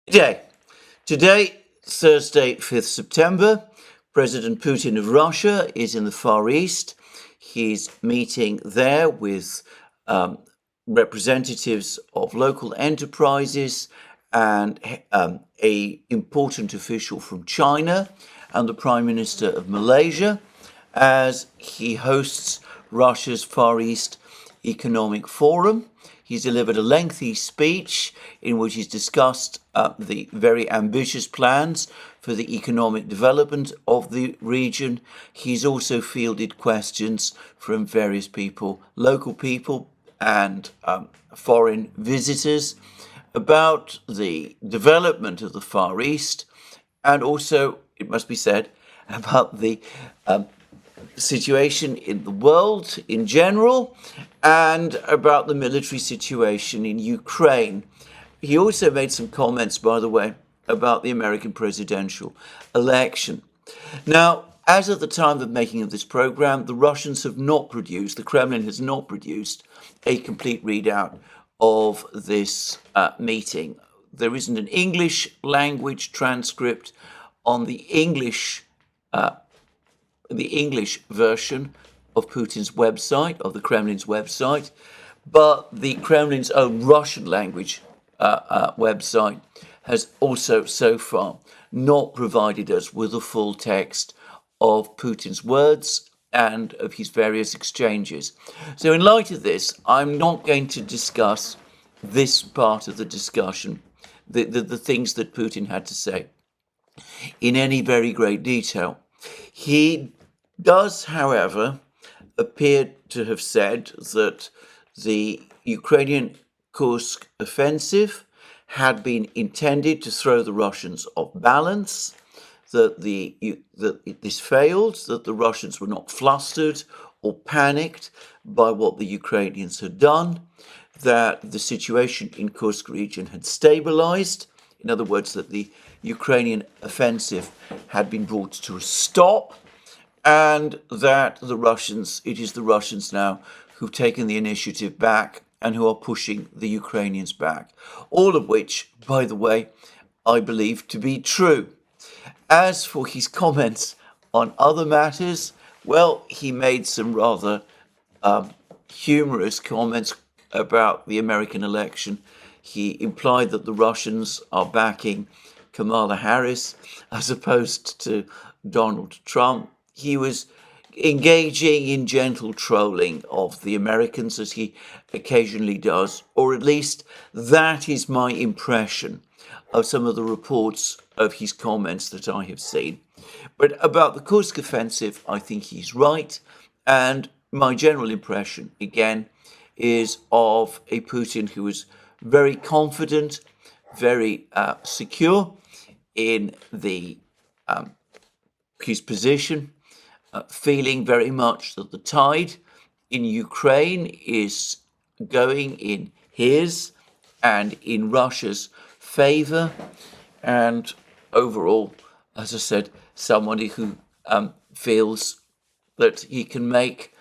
Today, Thursday, 5th September, President Putin of Russia is in the Far East. He's meeting there with representatives of local enterprises and a important official from China and the Prime Minister of Malaysia as he hosts Russia's Far East Economic Forum. He's delivered a lengthy speech in which he's discussed the very ambitious plans for the economic development of the region. He's also fielded questions from various people, local people and foreign visitors, about the development of the Far East, and also, it must be said, about the situation in the world in general and about the military situation in Ukraine. He also made some comments, by the way, about the American presidential election. Now, as of the time of making of this program, the Russians have not produced, the Kremlin has not produced a complete readout of this meeting. There isn't an English language transcript on the English version of Putin's website, of the Kremlin's website, but the Kremlin's own Russian language website has also so far not provided us with a full text of Putin's words and of his various exchanges. So in light of this, I'm not going to discuss this part of the discussion, the things that Putin had to say, in any very great detail. He does, however, appear to have said that the Ukrainian Kursk offensive had been intended to throw the Russians off balance, that this failed, that the Russians were not flustered or panicked by what the Ukrainians had done, that the situation in Kursk region had stabilized, in other words, that the Ukrainian offensive had been brought to a stop, and that it is the Russians now who've taken the initiative back and who are pushing the Ukrainians back. All of which, by the way, I believe to be true. As for his comments on other matters, well, he made some rather humorous comments about the American election. He implied that the Russians are backing Kamala Harris as opposed to Donald Trump. He was engaging in gentle trolling of the Americans, as he occasionally does, or at least that is my impression of some of the reports of his comments that I have seen. But about the Kursk offensive, I think he's right, and my general impression, again, is of a Putin who is very confident, very secure in his position, feeling very much that the tide in Ukraine is going in his and in Russia's favor, and overall, as I said, somebody who feels that he can make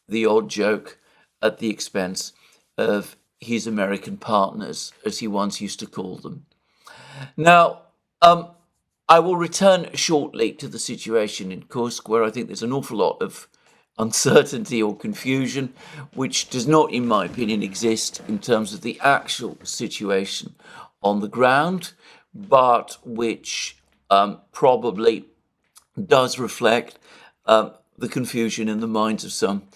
the odd joke at the expense of his American partners, as he once used to call them. Now, I will return shortly to the situation in Kursk, where I think there's an awful lot of uncertainty or confusion, which does not, in my opinion, exist in terms of the actual situation on the ground, but which probably does reflect the confusion in the minds of some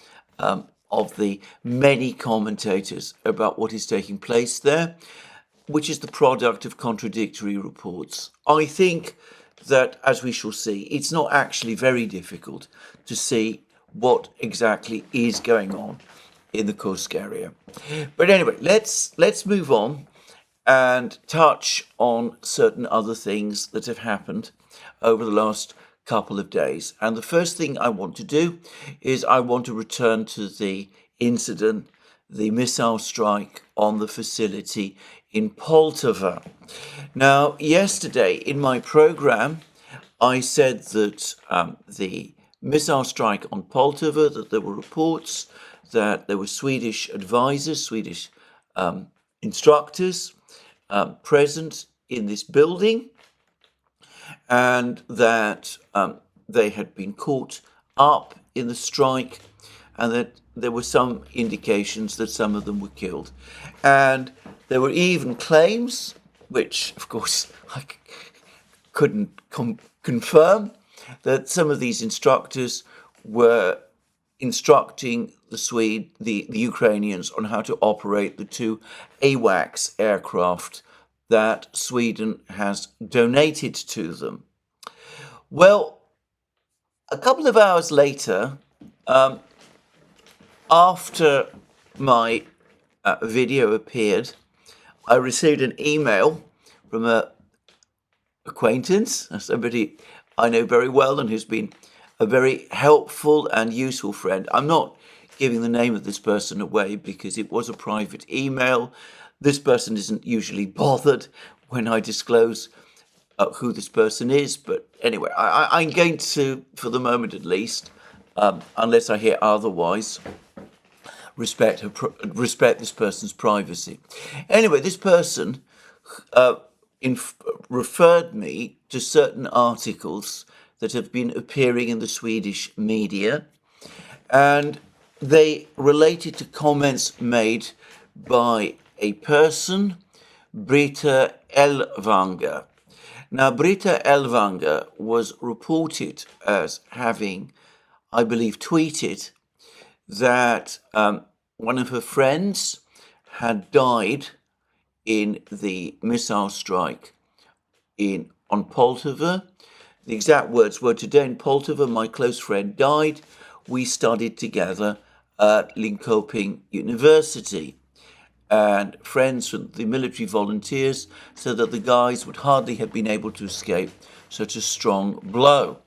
of the many commentators about what is taking place there, which is the product of contradictory reports. I think that, as we shall see, it's not actually very difficult to see what exactly is going on in the Kursk area. But anyway, let's move on and touch on certain other things that have happened over the last couple of days. And the first thing I want to do is I want to return to the incident, the missile strike on the facility in Poltava. Now, yesterday in my program, I said that the missile strike on Poltava, that there were reports that there were Swedish advisors, Swedish instructors present in this building, and that they had been caught up in the strike, and that there were some indications that some of them were killed. And there were even claims, which of course I couldn't confirm, that some of these instructors were instructing the Ukrainians on how to operate the two AWACS aircraft that Sweden has donated to them. Well, a couple of hours later, after my video appeared, I received an email from an acquaintance, somebody I know very well and who's been a very helpful and useful friend. I'm not giving the name of this person away because it was a private email. This person isn't usually bothered when I disclose who this person is. But anyway, I'm going to, for the moment at least, unless I hear otherwise, respect this person's privacy. Anyway, this person referred me to certain articles that have been appearing in the Swedish media, and they related to comments made by a person, Britta Elvanger. Now, Britta Elvanger was reported as having, I believe, tweeted that one of her friends had died in the missile strike on Poltava. The exact words were, "Today in Poltava, my close friend died. We studied together at Linköping University." And friends from the military volunteers said that the guys would hardly have been able to escape such a strong blow.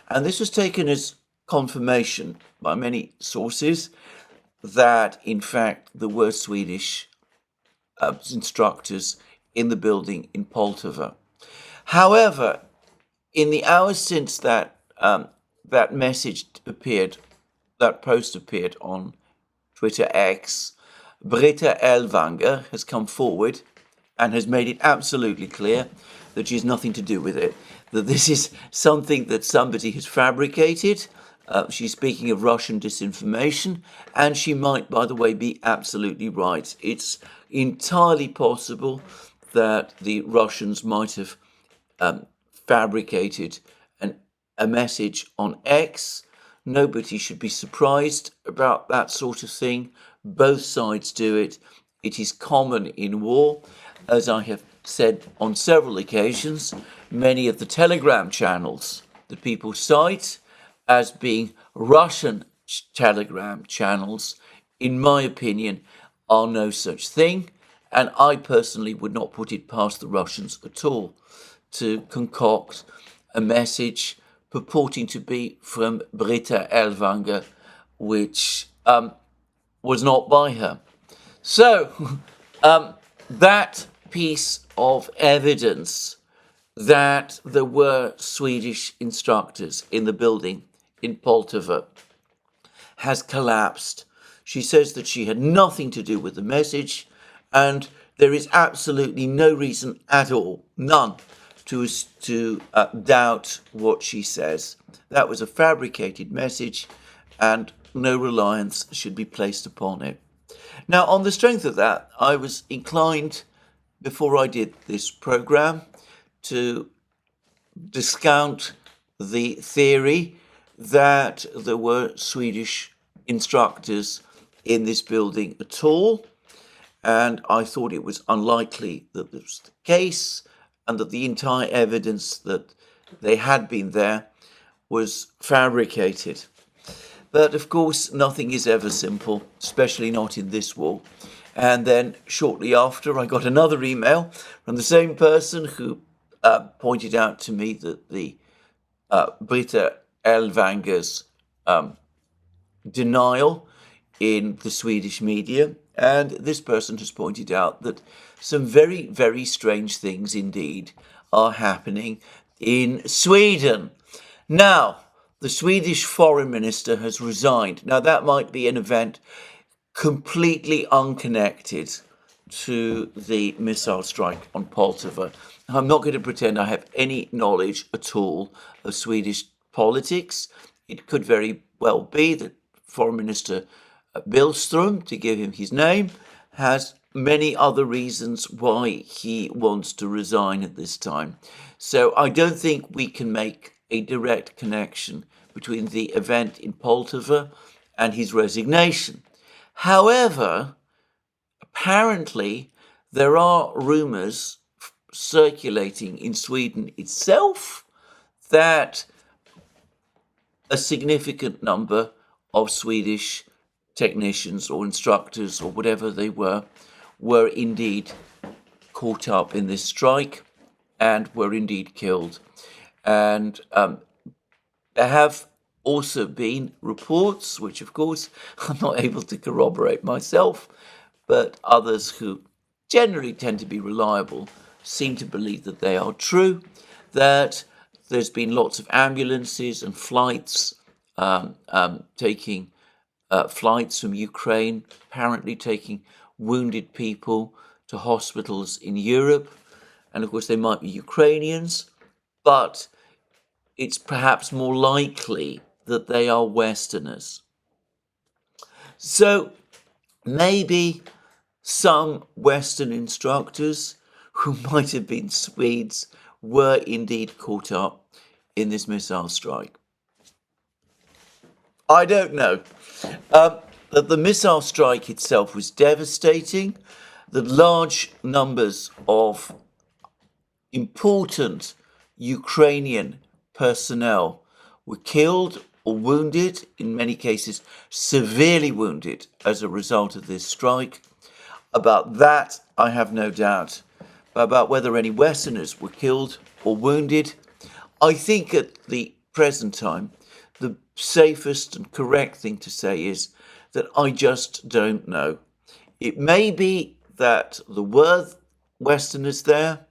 And this was taken as confirmation by many sources that, in fact, there were Swedish instructors in the building in Poltava. However, in the hours since that message appeared, that post appeared on Twitter X, Britta Elvanger has come forward and has made it absolutely clear that she has nothing to do with it, that this is something that somebody has fabricated. She's speaking of Russian disinformation, and she might, by the way, be absolutely right. It's entirely possible that the Russians might have fabricated a message on X. Nobody should be surprised about that sort of thing. Both sides do it. It is common in war. As I have said on several occasions, many of the Telegram channels that people cite as being Russian Telegram channels, in my opinion, are no such thing. And I personally would not put it past the Russians at all to concoct a message purporting to be from Britta Elvanger, which was not by her. So that piece of evidence that there were Swedish instructors in the building in Poltava has collapsed. She says that she had nothing to do with the message, and there is absolutely no reason at all, none, to doubt what she says. That was a fabricated message, and no reliance should be placed upon it. Now, on the strength of that, I was inclined, before I did this program, to discount the theory that there were Swedish instructors in this building at all, and I thought it was unlikely that this was the case, and that the entire evidence that they had been there was fabricated. But of course, nothing is ever simple, especially not in this war. And then shortly after, I got another email from the same person who pointed out to me that the Britta Elvanger's denial in the Swedish media. And this person has pointed out that some very, very strange things indeed are happening in Sweden. Now, the Swedish foreign minister has resigned. Now, that might be an event completely unconnected to the missile strike on Poltava. I'm not going to pretend I have any knowledge at all of Swedish politics. It could very well be that Foreign Minister Billström, to give him his name, has many other reasons why he wants to resign at this time. So I don't think we can make a direct connection between the event in Poltava and his resignation. However, apparently there are rumours circulating in Sweden itself that a significant number of Swedish technicians or instructors or whatever they were indeed caught up in this strike and were indeed killed. And there have also been reports, which of course I'm not able to corroborate myself, but others who generally tend to be reliable seem to believe that they are true, that there's been lots of ambulances and flights taking flights from Ukraine, apparently taking wounded people to hospitals in Europe. And of course, they might be Ukrainians, but it's perhaps more likely that they are Westerners. So maybe some Western instructors who might have been Swedes were indeed caught up in this missile strike. I don't know. That the missile strike itself was devastating. The large numbers of important Ukrainian personnel were killed or wounded, in many cases severely wounded as a result of this strike. About that, I have no doubt. But about whether any Westerners were killed or wounded, I think at the present time, the safest and correct thing to say is that I just don't know. It may be that there were Westerners there.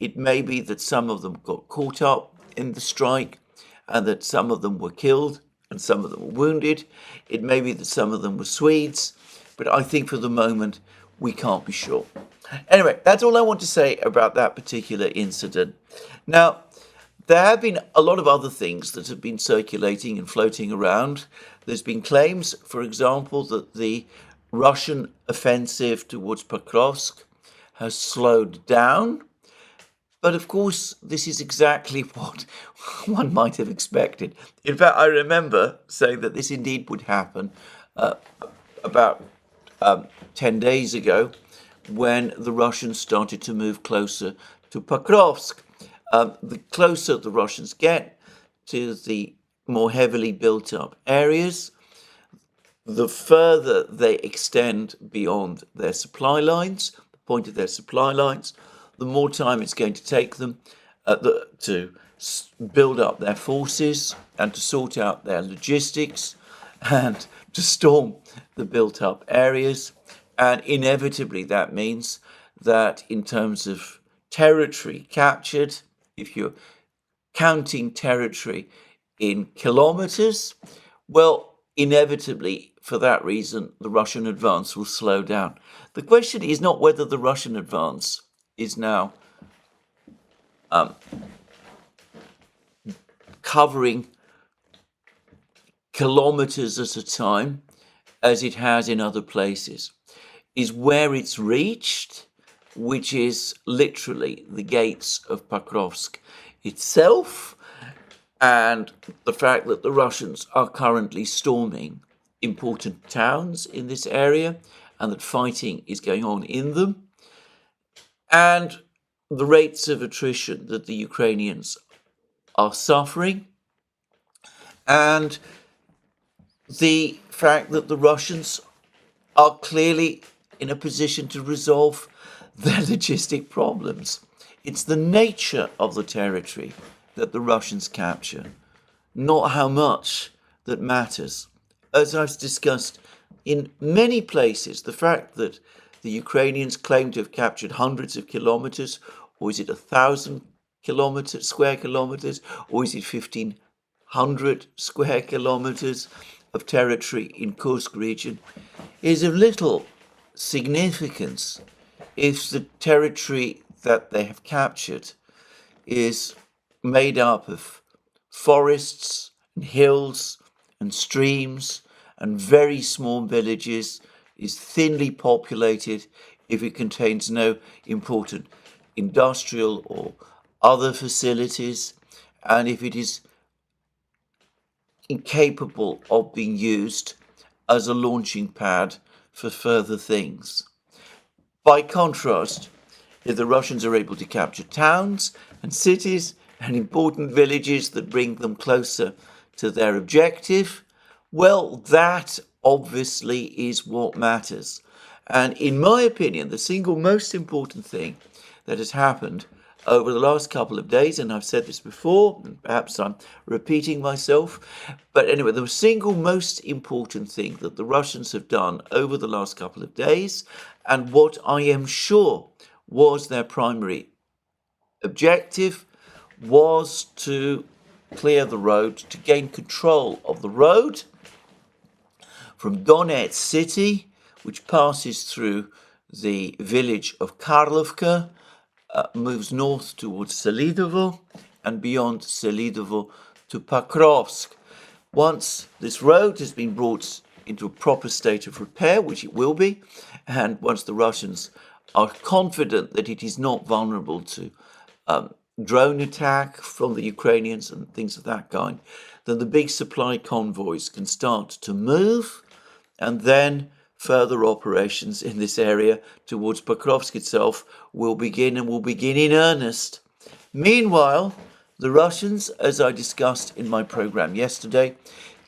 It may be that some of them got caught up in the strike and that some of them were killed and some of them were wounded. It may be that some of them were Swedes, but I think for the moment we can't be sure. Anyway, that's all I want to say about that particular incident. Now, there have been a lot of other things that have been circulating and floating around. There's been claims, for example, that the Russian offensive towards Pokrovsk has slowed down. But of course, this is exactly what one might have expected. In fact, I remember saying that this indeed would happen about 10 days ago when the Russians started to move closer to Pokrovsk. The closer the Russians get to the more heavily built up areas, the further they extend beyond their supply lines, the point of their supply lines, the more time it's going to take them to build up their forces and to sort out their logistics and to storm the built up areas. And inevitably that means that in terms of territory captured, if you're counting territory in kilometers, well, inevitably, for that reason, the Russian advance will slow down. The question is not whether the Russian advance is now covering kilometers at a time, as it has in other places, is where it's reached, which is literally the gates of Pokrovsk itself, and the fact that the Russians are currently storming important towns in this area and that fighting is going on in them, and the rates of attrition that the Ukrainians are suffering, and the fact that the Russians are clearly in a position to resolve their logistic problems. It's the nature of the territory that the Russians capture, not how much that matters. As I've discussed in many places, the fact that the Ukrainians claim to have captured hundreds of kilometers, or is it 1,000 square kilometers, or is it 1,500 square kilometers of territory in Kursk region, is of little significance if the territory that they have captured is made up of forests and hills and streams and very small villages, is thinly populated, if it contains no important industrial or other facilities, and if it is incapable of being used as a launching pad for further things. By contrast, if the Russians are able to capture towns and cities and important villages that bring them closer to their objective, well, that obviously is what matters. And in my opinion, the single most important thing that has happened over the last couple of days, and I've said this before, and perhaps I'm repeating myself, but anyway, the single most important thing that the Russians have done over the last couple of days, and what I am sure was their primary objective, was to clear the road, to gain control of the road from Donetsk city, which passes through the village of Karlovka, moves north towards Selidovo, and beyond Selidovo to Pokrovsk. Once this road has been brought into a proper state of repair, which it will be, and once the Russians are confident that it is not vulnerable to drone attack from the Ukrainians and things of that kind, then the big supply convoys can start to move, and then further operations in this area towards Pokrovsk itself will begin, and will begin in earnest. Meanwhile, the Russians, as I discussed in my program yesterday,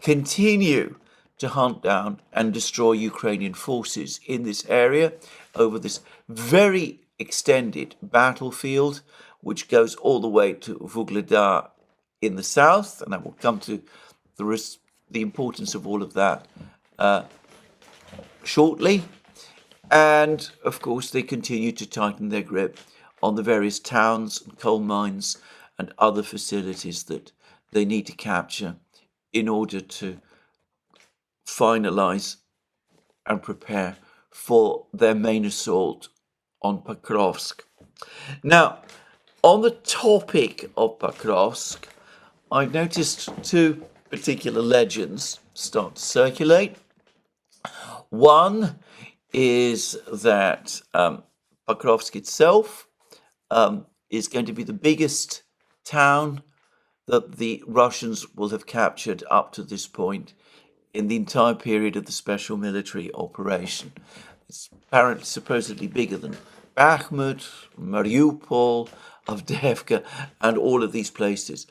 continue to hunt down and destroy Ukrainian forces in this area over this very extended battlefield, which goes all the way to Vuhledar in the south, and I will come to the importance of all of that shortly. And of course, they continue to tighten their grip on the various towns and coal mines and other facilities that they need to capture in order to finalize and prepare for their main assault on Pokrovsk. Now, on the topic of Pokrovsk, I've noticed two particular legends start to circulate. One is that Pokrovsk itself is going to be the biggest town that the Russians will have captured up to this point in the entire period of the special military operation. It's apparently supposedly bigger than Bakhmut, Mariupol, Avdiivka, and all of these places.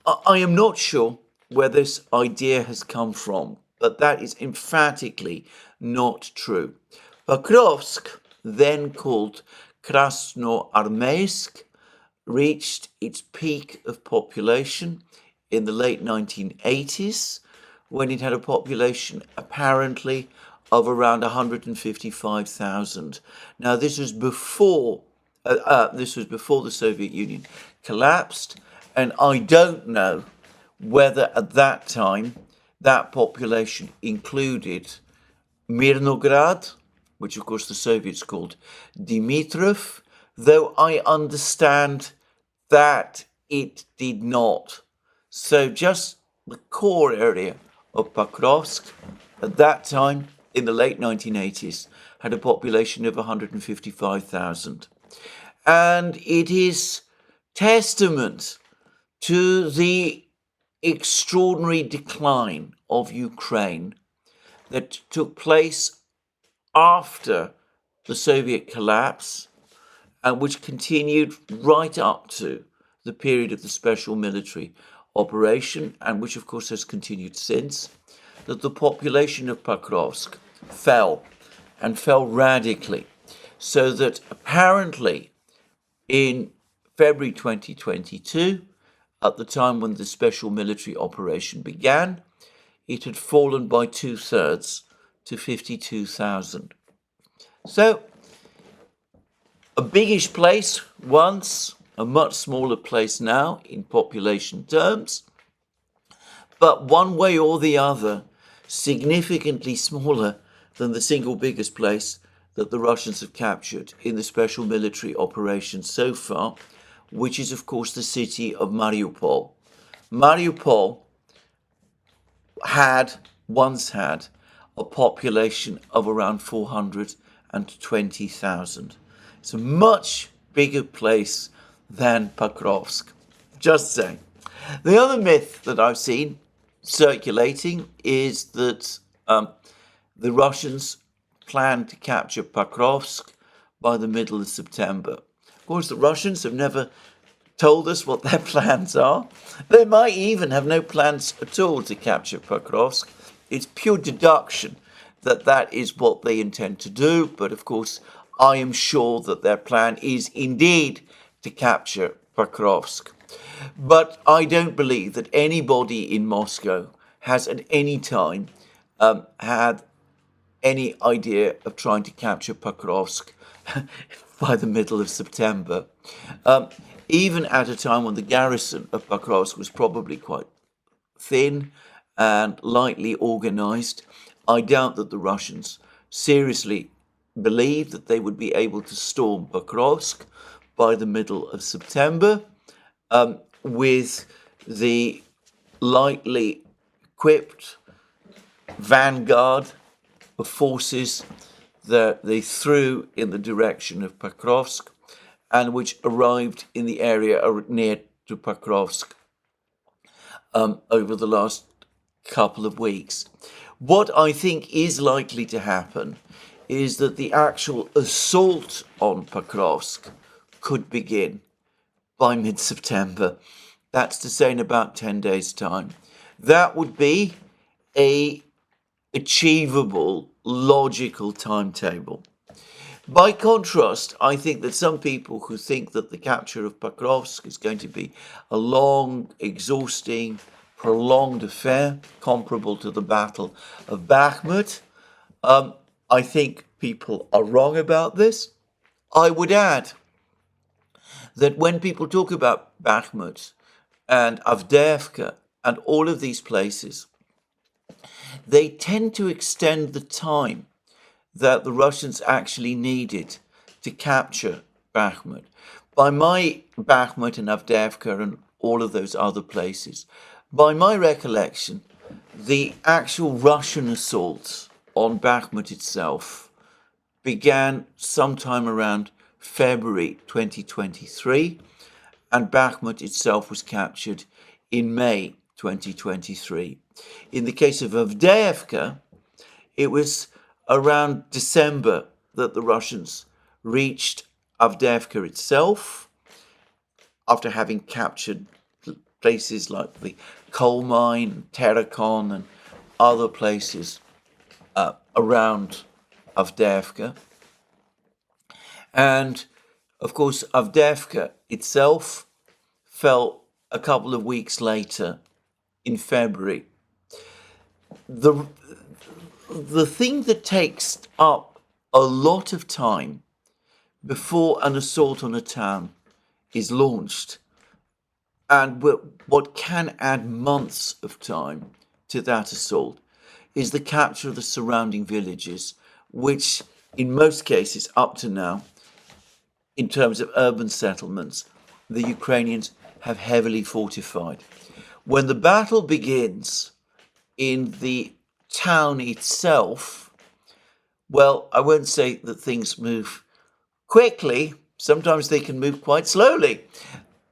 I am not sure where this idea has come from, but that is emphatically not true. Pokrovsk, then called Krasnoarmeysk, reached its peak of population in the late 1980s, when it had a population apparently of around 155,000. Now, this was before the Soviet Union collapsed, and I don't know whether at that time that population included Mirnograd, which of course the Soviets called Dimitrov, though I understand that it did not. So just the core area of Pokrovsk at that time, in the late 1980s, had a population of 155,000. And it is testament to the extraordinary decline of Ukraine that took place after the Soviet collapse, and which continued right up to the period of the special military operation, and which of course has continued since, that the population of Pokrovsk fell, and fell radically, so that apparently in February 2022, at the time when the special military operation began, it had fallen by 2/3 to 52,000. So, a biggish place once, a much smaller place now in population terms, but one way or the other, significantly smaller than the single biggest place that the Russians have captured in the special military operation so far, which is, of course, the city of Mariupol. Mariupol once had a population of around 420,000. It's a much bigger place than Pokrovsk. Just saying. The other myth that I've seen circulating is that the Russians plan to capture Pokrovsk by the middle of September. Of course, the Russians have never told us what their plans are. They might even have no plans at all to capture Pokrovsk. It's pure deduction that that is what they intend to do. But of course, I am sure that their plan is indeed to capture Pokrovsk. But I don't believe that anybody in Moscow has at any time had any idea of trying to capture Pokrovsk by the middle of September. Even at a time when the garrison of Pokrovsk was probably quite thin and lightly organized, I doubt that the Russians seriously believed that they would be able to storm Pokrovsk by the middle of September with the lightly equipped vanguard of forces that they threw in the direction of Pokrovsk and which arrived in the area near to Pokrovsk over the last couple of weeks. What I think is likely to happen is that the actual assault on Pokrovsk could begin by mid-September. That's to say in about 10 days' time. That would be a achievable, logical timetable. By contrast, I think that some people who think that the capture of Pokrovsk is going to be a long, exhausting, prolonged affair, comparable to the Battle of Bakhmut, I think people are wrong about this. I would add that when people talk about Bakhmut and Avdiivka and all of these places, they tend to extend the time that the Russians actually needed to capture Bakhmut. By my Bakhmut and Avdiivka and all of those other places, by my recollection, the actual Russian assaults on Bakhmut itself began sometime around February 2023, and Bakhmut itself was captured in May 2023. In the case of Avdiivka, it was around December that the Russians reached Avdiivka itself, after having captured places like the coal mine, Terekon, and other places around Avdiivka. And of course, Avdiivka itself fell a couple of weeks later in February. The thing that takes up a lot of time before an assault on a town is launched, and what can add months of time to that assault, is the capture of the surrounding villages, which in most cases up to now, in terms of urban settlements, the Ukrainians have heavily fortified. When the battle begins in the town itself, well, I won't say that things move quickly. Sometimes they can move quite slowly,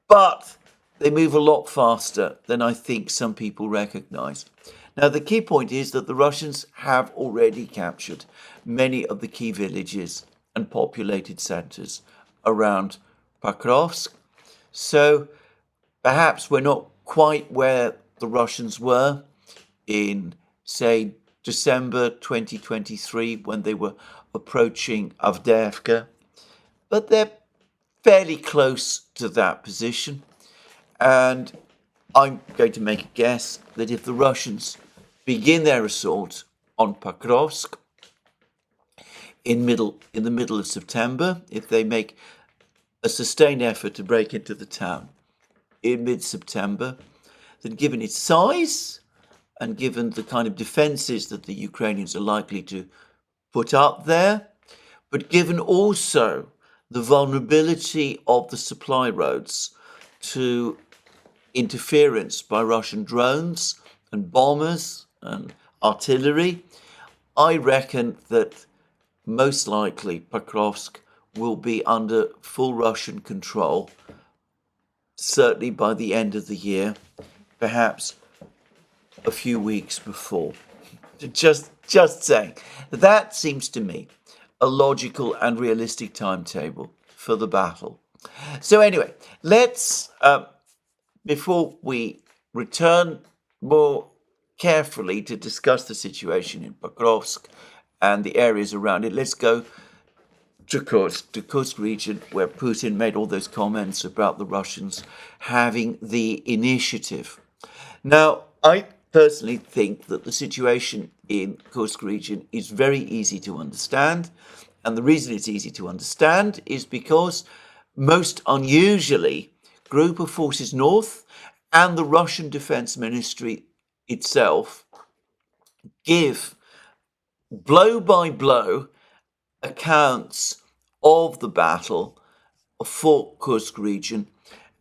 but they move a lot faster than I think some people recognize. Now, the key point is that the Russians have already captured many of the key villages and populated centers around Pokrovsk. So perhaps we're not quite where the Russians were in, say, December 2023 when they were approaching Avdiivka, but they're fairly close to that position. And I'm going to make a guess that if the Russians begin their assault on Pokrovsk in the middle of September, if they make a sustained effort to break into the town in mid-September, then given its size and given the kind of defenses that the Ukrainians are likely to put up there, But given also the vulnerability of the supply roads to interference by Russian drones and bombers and artillery, I reckon that most likely Pokrovsk will be under full Russian control, certainly by the end of the year, perhaps a few weeks before. Just saying. That seems to me a logical and realistic timetable for the battle. So anyway, let's, before we return more carefully to discuss the situation in Pokrovsk and the areas around it, let's go to Kursk region, where Putin made all those comments about the Russians having the initiative. Now, I personally think that the situation in Kursk region is very easy to understand. And the reason it's easy to understand is because, most unusually, Group of Forces North and the Russian Defense Ministry itself give blow-by-blow accounts of the battle for Kursk region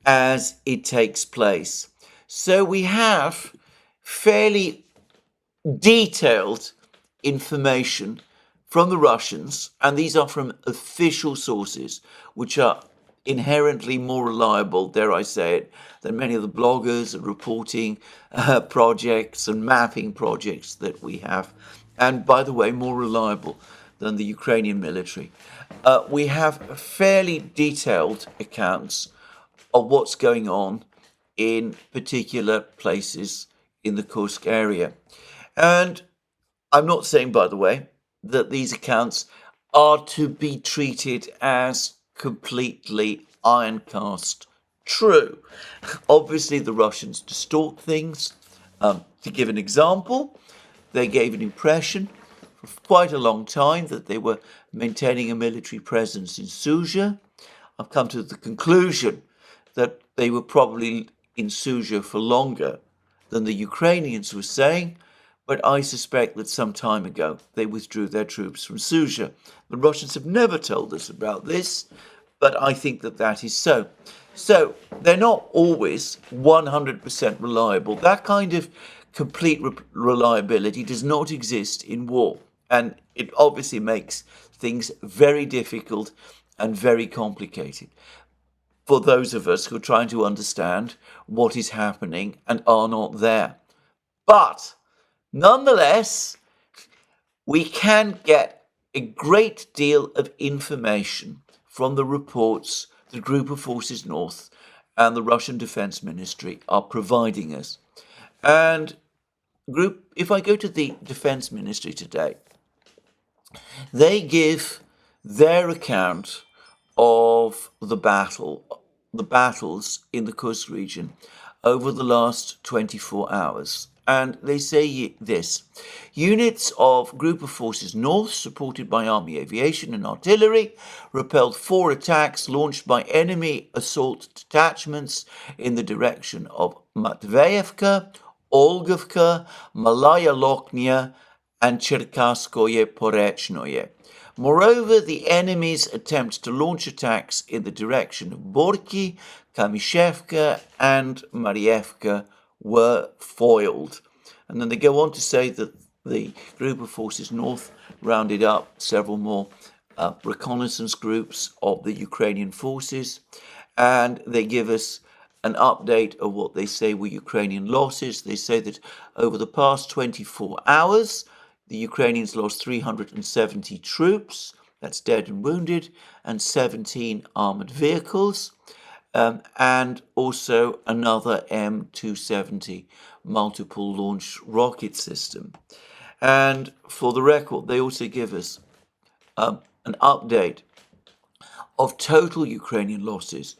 as it takes place. So we have fairly detailed information from the Russians, and these are from official sources, which are inherently more reliable, dare I say it, than many of the bloggers and reporting projects and mapping projects that we have. And by the way, more reliable than the Ukrainian military. We have fairly detailed accounts of what's going on in particular places in the Kursk area. And I'm not saying, by the way, that these accounts are to be treated as completely iron-cast true. Obviously, the Russians distort things. To give an example, they gave an impression for quite a long time that they were maintaining a military presence in Sudzha. I've come to the conclusion that they were probably in Sudzha for longer than the Ukrainians were saying, but I suspect that some time ago they withdrew their troops from Sudzha. The Russians have never told us about this, but I think that that is so. So they're not always 100% reliable. That kind of complete reliability does not exist in war, and it obviously makes things very difficult and very complicated for those of us who are trying to understand what is happening and are not there. But nonetheless, we can get a great deal of information from the reports the Group of Forces North and the Russian Defense Ministry are providing us. And if I go to the Defense Ministry today, they give their account of the battles in the Kursk region over the last 24 hours. And they say this: units of Group of Forces North, supported by Army aviation and artillery, repelled 4 attacks launched by enemy assault detachments in the direction of Matveyevka, Olgovka, Malaya Lokhnya, and Cherkasskoye Porechnoye. Moreover, the enemy's attempts to launch attacks in the direction of Borki, Kamishevka, and Marievka were foiled. And then they go on to say that the Group of Forces North rounded up several more reconnaissance groups of the Ukrainian forces, and they give us an update of what they say were Ukrainian losses. They say that over the past 24 hours, the Ukrainians lost 370 troops, that's dead and wounded, and 17 armoured vehicles, and also another M270 multiple launch rocket system. And for the record, they also give us an update of total Ukrainian losses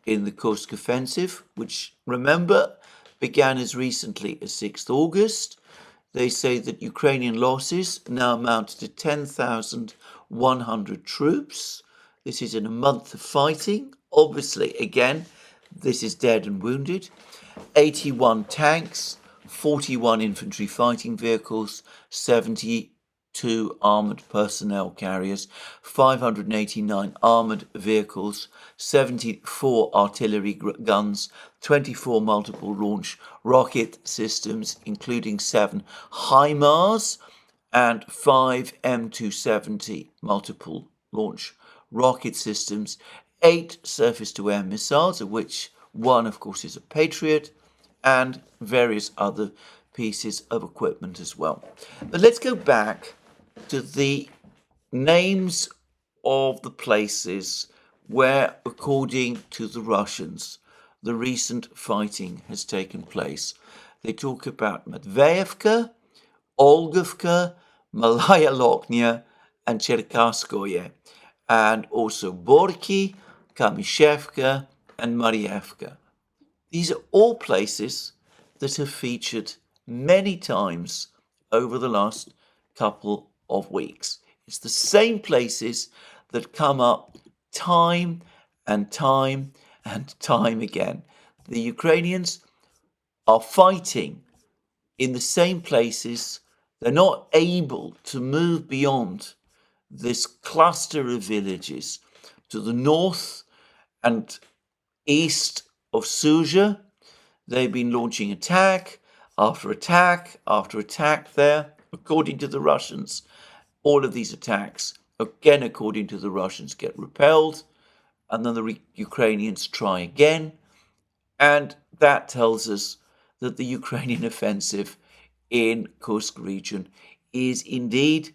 in the Kursk offensive, which, remember, began as recently as 6th August. They say that Ukrainian losses now amount to 10,100 troops. This is in a month of fighting. Obviously, again, this is dead and wounded. 81 tanks, 41 infantry fighting vehicles, 70 2 armoured personnel carriers, 589 armoured vehicles, 74 artillery guns, 24 multiple launch rocket systems, including 7 HIMARS and 5 M270 multiple launch rocket systems, 8 surface-to-air missiles, of which one, of course, is a Patriot, and various other pieces of equipment as well. But let's go back to the names of the places where, according to the Russians, the recent fighting has taken place. They talk about Matveyevka, Olgovka, Malaya Lochnia, and Cherkasskoye, and also Borki, Kamishevka, and Marievka. These are all places that have featured many times over the last couple of weeks. It's the same places that come up time and time and time again. The Ukrainians are fighting in the same places. They're not able to move beyond this cluster of villages to the north and east of Suja. They've been launching attack after attack after attack there. According to the Russians, all of these attacks, again according to the Russians, get repelled, and then the Ukrainians try again. And that tells us that the Ukrainian offensive in Kursk region is indeed,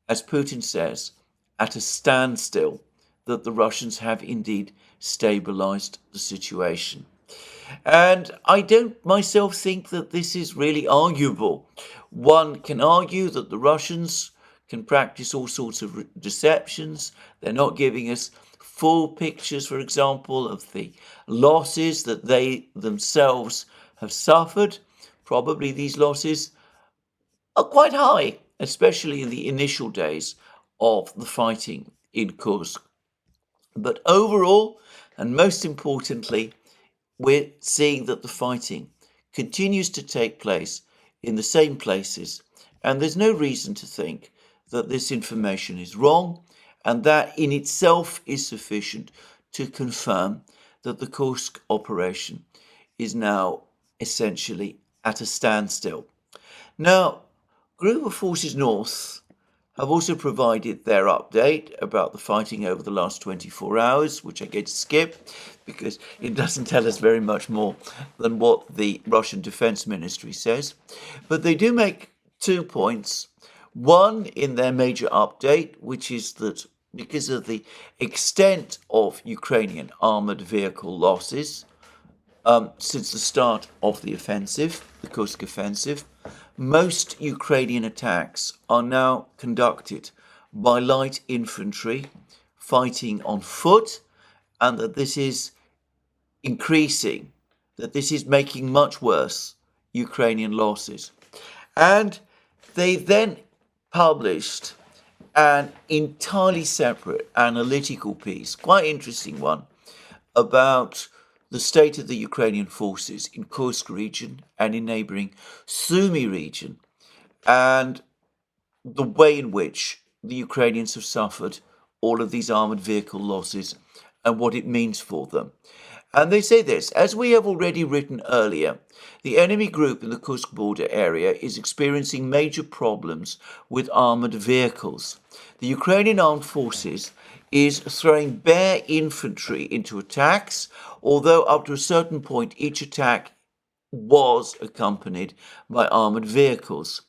as Putin says, at a standstill, that the Russians have indeed stabilized the situation. And I don't myself think that this is really arguable. One can argue that the Russians can practice all sorts of deceptions. They're not giving us full pictures, for example, of the losses that they themselves have suffered. Probably these losses are quite high, especially in the initial days of the fighting in Kursk. But overall, and most importantly, we're seeing that the fighting continues to take place in the same places, and there's no reason to think that this information is wrong, and that in itself is sufficient to confirm that the Kursk operation is now essentially at a standstill. Now, Group of Forces North have also provided their update about the fighting over the last 24 hours, which I get to skip because it doesn't tell us very much more than what the Russian Defense Ministry says. But they do make 2 points. One in their major update, which is that because of the extent of Ukrainian armored vehicle losses since the start of the offensive, the Kursk offensive, most Ukrainian attacks are now conducted by light infantry fighting on foot, and that this is increasing, that this is making much worse Ukrainian losses. And they then published an entirely separate analytical piece, quite interesting one, about the state of the Ukrainian forces in Kursk region and in neighbouring Sumy region, and the way in which the Ukrainians have suffered all of these armoured vehicle losses and what it means for them. And they say this: as we have already written earlier, the enemy group in the Kursk border area is experiencing major problems with armoured vehicles. The Ukrainian armed forces is throwing bare infantry into attacks, although up to a certain point each attack was accompanied by armoured vehicles.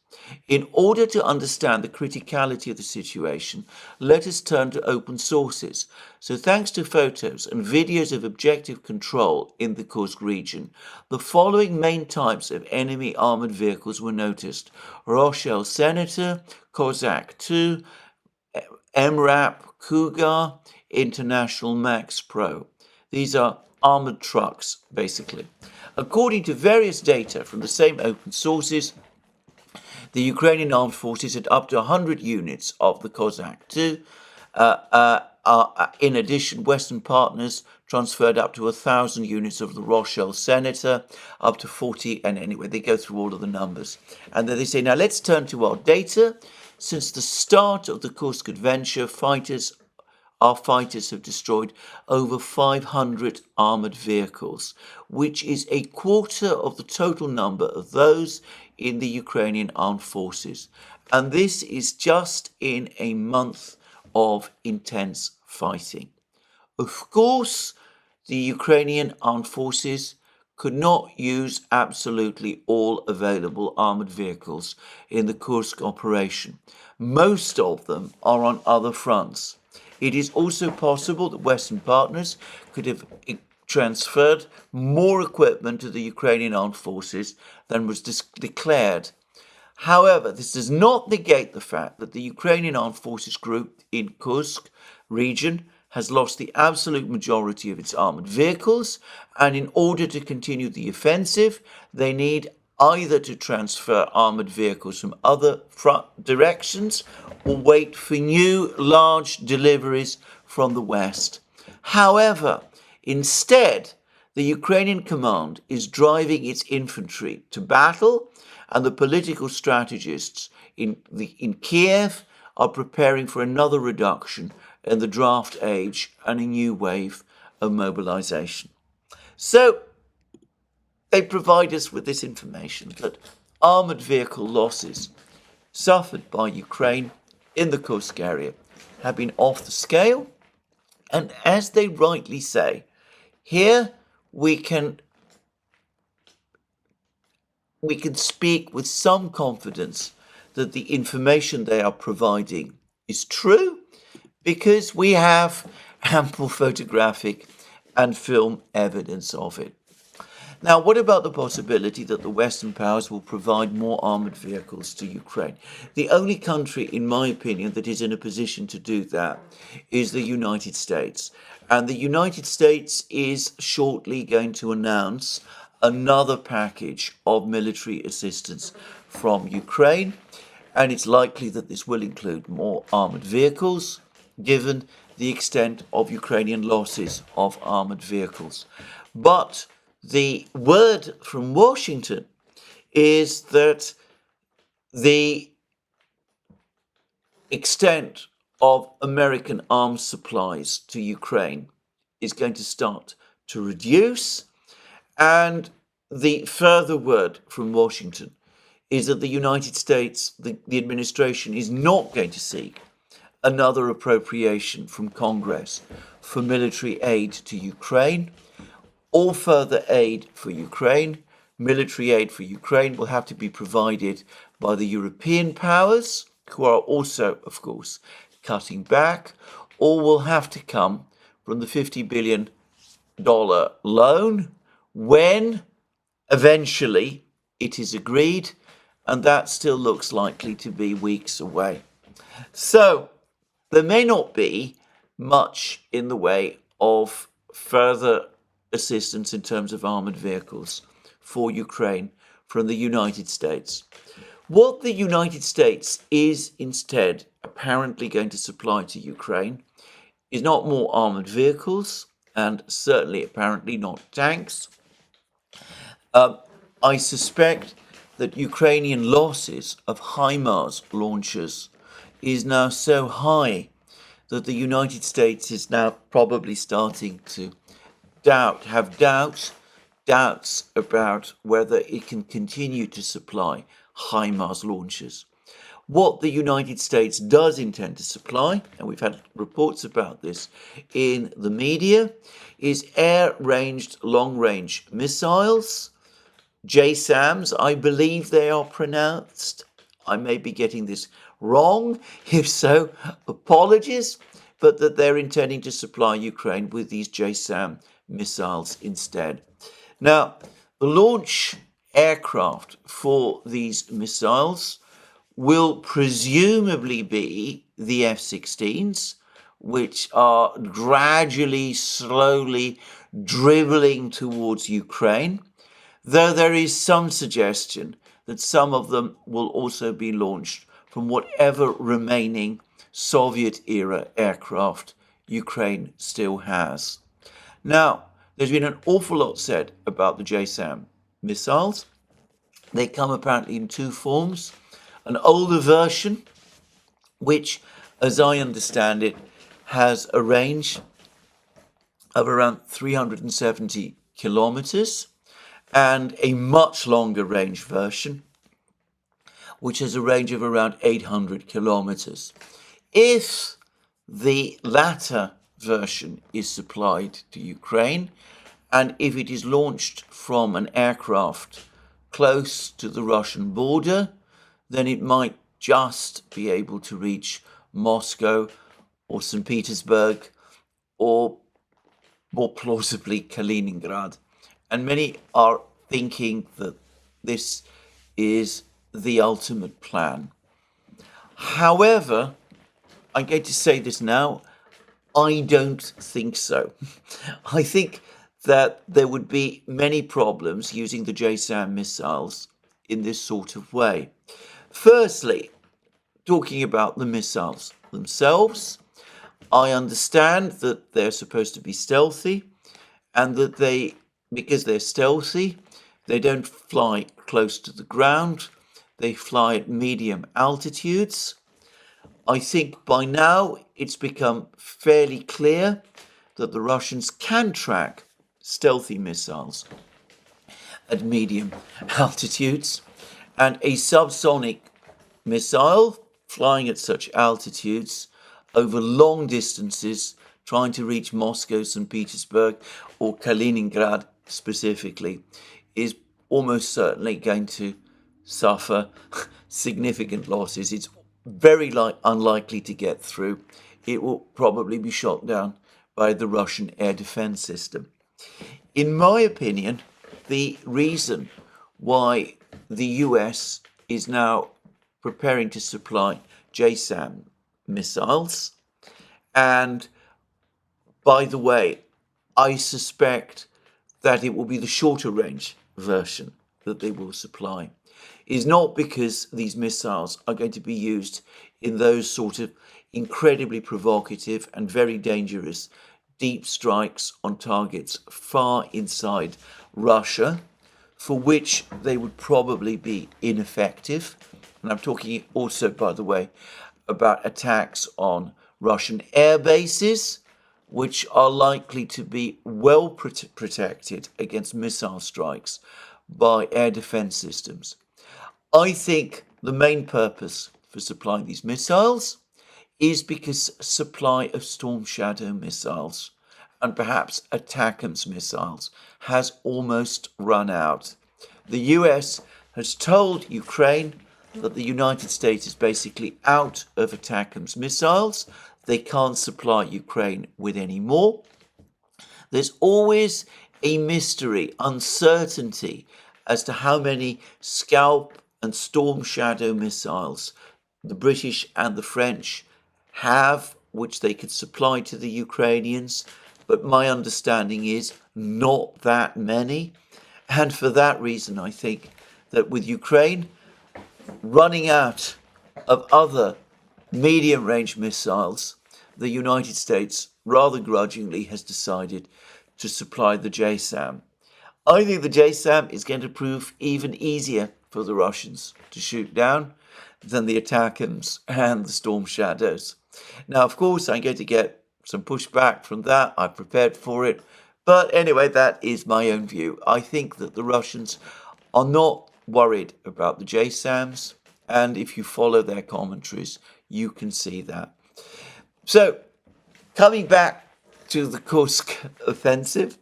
In order to understand the criticality of the situation, let us turn to open sources. So thanks to photos and videos of objective control in the Kursk region, the following main types of enemy armoured vehicles were noticed: Rochelle Senator, Cossack 2, MRAP, Cougar, International Max Pro. These are armoured trucks, basically. According to various data from the same open sources, the Ukrainian armed forces had up to 100 units of the Cossack 2. In addition, Western partners transferred up to 1,000 units of the Rochelle Senator, up to 40, and anyway, they go through all of the numbers. And then they say, now let's turn to our data. Since the start of the Kursk adventure, our fighters have destroyed over 500 armoured vehicles, which is a quarter of the total number of those in the Ukrainian armed forces. And this is just in a month of intense fighting. Of course, the Ukrainian armed forces could not use absolutely all available armoured vehicles in the Kursk operation. Most of them are on other fronts. It is also possible that Western partners could have transferred more equipment to the Ukrainian armed forces than was declared. However, this does not negate the fact that the Ukrainian armed forces group in Kursk region has lost the absolute majority of its armoured vehicles, and in order to continue the offensive, they need either to transfer armoured vehicles from other front directions or wait for new large deliveries from the West. However, instead, the Ukrainian command is driving its infantry to battle, and the political strategists in Kiev are preparing for another reduction in the draft age and a new wave of mobilization. So they provide us with this information that armoured vehicle losses suffered by Ukraine in the Kursk area have been off the scale. And as they rightly say, here we can speak with some confidence that the information they are providing is true, because we have ample photographic and film evidence of it. Now, what about the possibility that the Western powers will provide more armoured vehicles to Ukraine? The only country, in my opinion, that is in a position to do that is the United States. And the United States is shortly going to announce another package of military assistance from Ukraine. And it's likely that this will include more armoured vehicles, given the extent of Ukrainian losses of armoured vehicles. But the word from Washington is that the extent of American arms supplies to Ukraine is going to start to reduce. And the further word from Washington is that the United States, the administration, is not going to seek another appropriation from Congress for military aid to Ukraine. All further aid for Ukraine, military aid for Ukraine, will have to be provided by the European powers, who are also, of course, cutting back, or will have to come from the $50 billion loan when eventually it is agreed, and that still looks likely to be weeks away. So there may not be much in the way of further assistance in terms of armoured vehicles for Ukraine from the United States. What the United States is instead apparently going to supply to Ukraine is not more armoured vehicles, and certainly apparently not tanks. I suspect that Ukrainian losses of HIMARS launchers is now so high that the United States is now probably starting to have doubts about whether it can continue to supply HIMARS launchers. What the United States does intend to supply, and we've had reports about this in the media, is air-ranged long-range missiles, JSSAMS, I believe they are pronounced. I may be getting this wrong. If so, apologies, but that they're intending to supply Ukraine with these JSSAM missiles instead. Now, the launch aircraft for these missiles will presumably be the F-16s, which are gradually, slowly dribbling towards Ukraine, though there is some suggestion that some of them will also be launched from whatever remaining Soviet-era aircraft Ukraine still has. Now, there's been an awful lot said about the JSSAM missiles. They come apparently in two forms: an older version, which, as I understand it, has a range of around 370 kilometers, and a much longer range version, which has a range of around 800 kilometers. If the latter version is supplied to Ukraine, and if it is launched from an aircraft close to the Russian border, then it might just be able to reach Moscow or St. Petersburg, or more plausibly Kaliningrad. And many are thinking that this is the ultimate plan. However, I'm going to say this now, I don't think so. I think that there would be many problems using the JSAM missiles in this sort of way. Firstly, talking about the missiles themselves, I understand that they're supposed to be stealthy, and that because they're stealthy, they don't fly close to the ground, they fly at medium altitudes. I think by now it's become fairly clear that the Russians can track stealthy missiles at medium altitudes, and a subsonic missile flying at such altitudes over long distances, trying to reach Moscow, St. Petersburg, or Kaliningrad specifically, is almost certainly going to suffer significant losses. It's very unlikely to get through. It will probably be shot down by the Russian air defense system. In my opinion, the reason why the US is now preparing to supply JSAM missiles, and by the way, I suspect that it will be the shorter range version that they will supply, is not because these missiles are going to be used in those sort of incredibly provocative and very dangerous deep strikes on targets far inside Russia, for which they would probably be ineffective. And I'm talking also, by the way, about attacks on Russian air bases, which are likely to be well protected against missile strikes by air defense systems. I think the main purpose for supplying these missiles is because supply of Storm Shadow missiles and perhaps ATACMS missiles has almost run out. The US has told Ukraine that the United States is basically out of ATACMS missiles. They can't supply Ukraine with any more. There's always a mystery, uncertainty as to how many Scalp and Storm Shadow missiles the British and the French have, which they could supply to the Ukrainians. But my understanding is not that many. And for that reason, I think that with Ukraine running out of other medium-range missiles, the United States rather grudgingly has decided to supply the JSAM. I think the JSAM is going to prove even easier for the Russians to shoot down than the ATACMS and the Storm Shadows. Now, of course, I'm going to get some pushback from that. I've prepared for it. But anyway, that is my own view. I think that the Russians are not worried about the JSAMs. And if you follow their commentaries, you can see that. So, coming back to the Kursk offensive,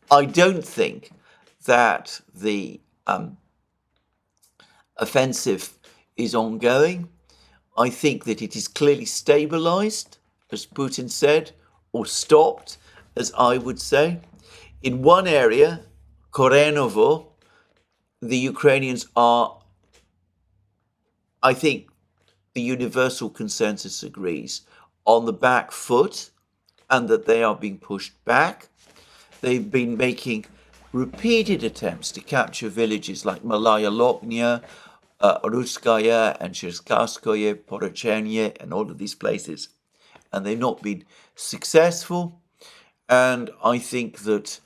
I don't think that the offensive is ongoing. I think that it is clearly stabilized, as Putin said, or stopped, as I would say. In one area, Korenovo, the Ukrainians are, I think the universal consensus agrees, on the back foot, and that they are being pushed back. They've been making repeated attempts to capture villages like Malaya Loknya, Ruskaya and Cherskaskoye, Porochenye, and all of these places. And they've not been successful. And I think that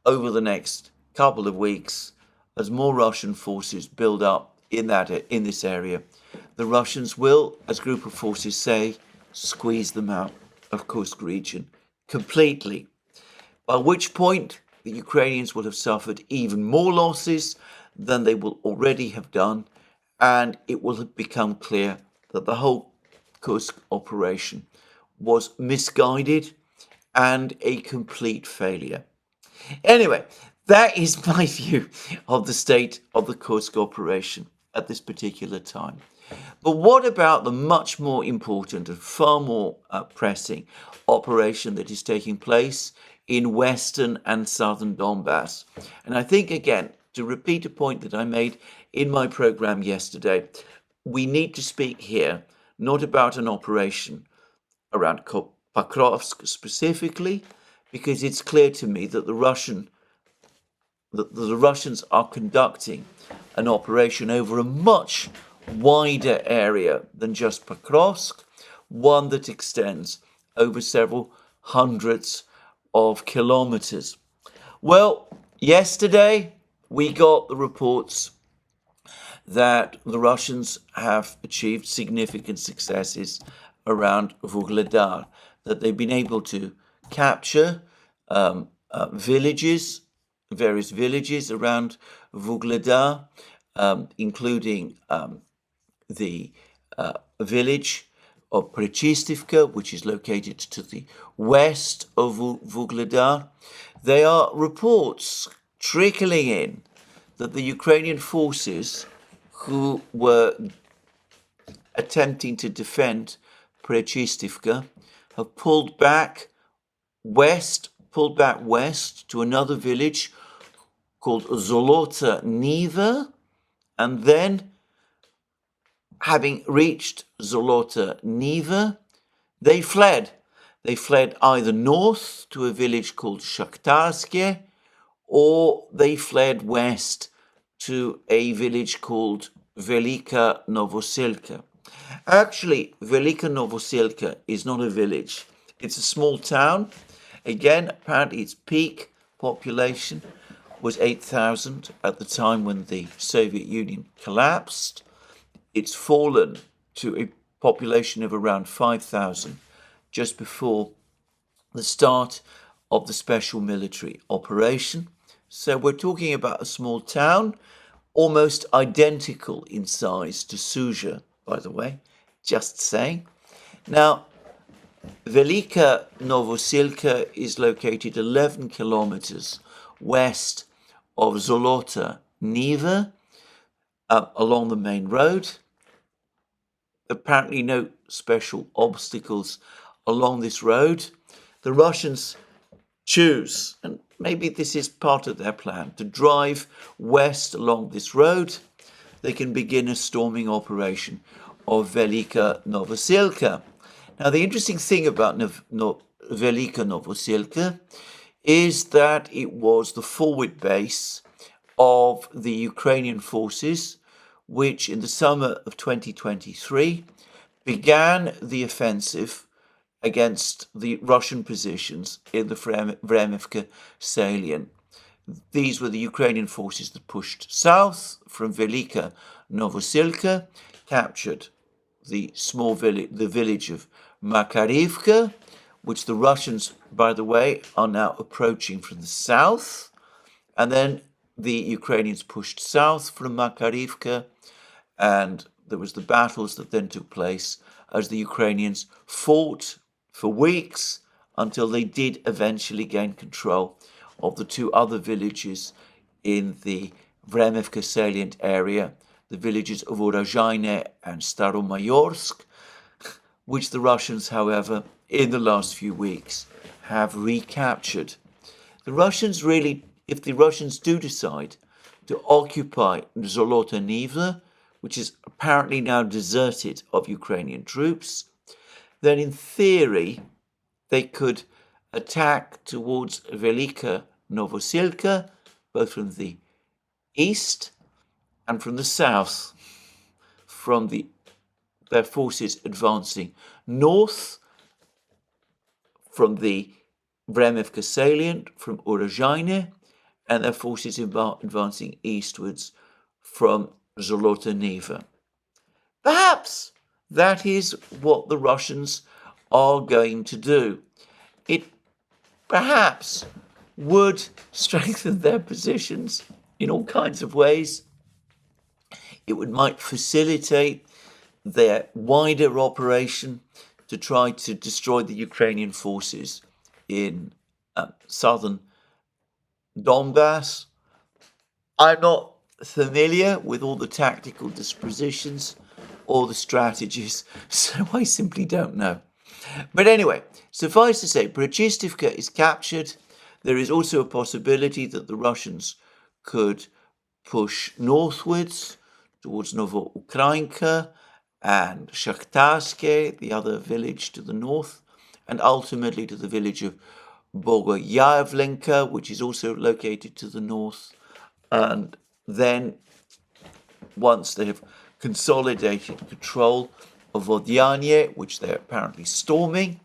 over the next couple of weeks, as more Russian forces build up in this area, the Russians will, as group of forces say, squeeze them out of Kursk region completely. By which point the Ukrainians will have suffered even more losses than they will already have done, and it will have become clear that the whole Kursk operation was misguided and a complete failure. Anyway, that is my view of the state of the Kursk operation at this particular time. But what about the much more important and far more pressing operation that is taking place in western and southern Donbass? And I think, again, to repeat a point that I made in my program yesterday, we need to speak here not about an operation around Pokrovsk specifically, because it's clear to me that the Russians are conducting an operation over a much wider area than just Pokrovsk, one that extends over several hundreds of kilometers. Well, yesterday we got the reports that the Russians have achieved significant successes around Vuhledar, that they've been able to capture villages, various villages around Vuhledar, including the village of Prechistevka, which is located to the west of Vuhledar. There are reports trickling in that the Ukrainian forces who were attempting to defend Prechistevka have pulled back west to another village called Zolota Niva, and then, having reached Zolota Niva, they fled. They fled either north to a village called Shakhtarske, or they fled west to a village called Velikaya Novosilka. Actually, Velikaya Novosilka is not a village. It's a small town. Again, apparently its peak population was 8,000 at the time when the Soviet Union collapsed. It's fallen to a population of around 5,000 just before the start of the special military operation. So we're talking about a small town, almost identical in size to Suja, by the way, just saying. Now, Velikaya Novosilka is located 11 kilometers west of Zolota Niva, along the main road. Apparently no special obstacles along this road. The Russians choose, and maybe this is part of their plan, to drive west along this road. They can begin a storming operation of Velikaya Novosilka. Now, the interesting thing about Velikaya Novosilka is that it was the forward base of the Ukrainian forces, which in the summer of 2023 began the offensive against the Russian positions in the Vremivka salient. These were the Ukrainian forces that pushed south from Velikaya Novosilka, captured the small village, the village of Makarivka, which the Russians, by the way, are now approaching from the south. And then the Ukrainians pushed south from Makarivka, and there was the battles that then took place as the Ukrainians fought for weeks until they did eventually gain control of the two other villages in the Vremivka salient area, the villages of Urozhaine and Staromayorsk, which the Russians, however, in the last few weeks have recaptured. The Russians really, if the Russians do decide to occupy Zolota Niva, which is apparently now deserted of Ukrainian troops, then in theory they could attack towards Velikaya Novosilka, both from the east and from the south, from their forces advancing north from the Vremivka salient, from Urozhaine, and their forces advancing eastwards from Zolota Niva. perhaps that is what the Russians are going to do. It perhaps would strengthen their positions in all kinds of ways. It might facilitate their wider operation to try to destroy the Ukrainian forces in southern Donbass. I'm not familiar with all the tactical dispositions or the strategies, so I simply don't know. But anyway, suffice to say, Brzezinski is captured. There is also a possibility that the Russians could push northwards towards Novoukrayinka and Shakhtarske, the other village to the north, and ultimately to the village of Bogoyavlenka, which is also located to the north. And then, once they have consolidated control of Vodyane, which they're apparently storming,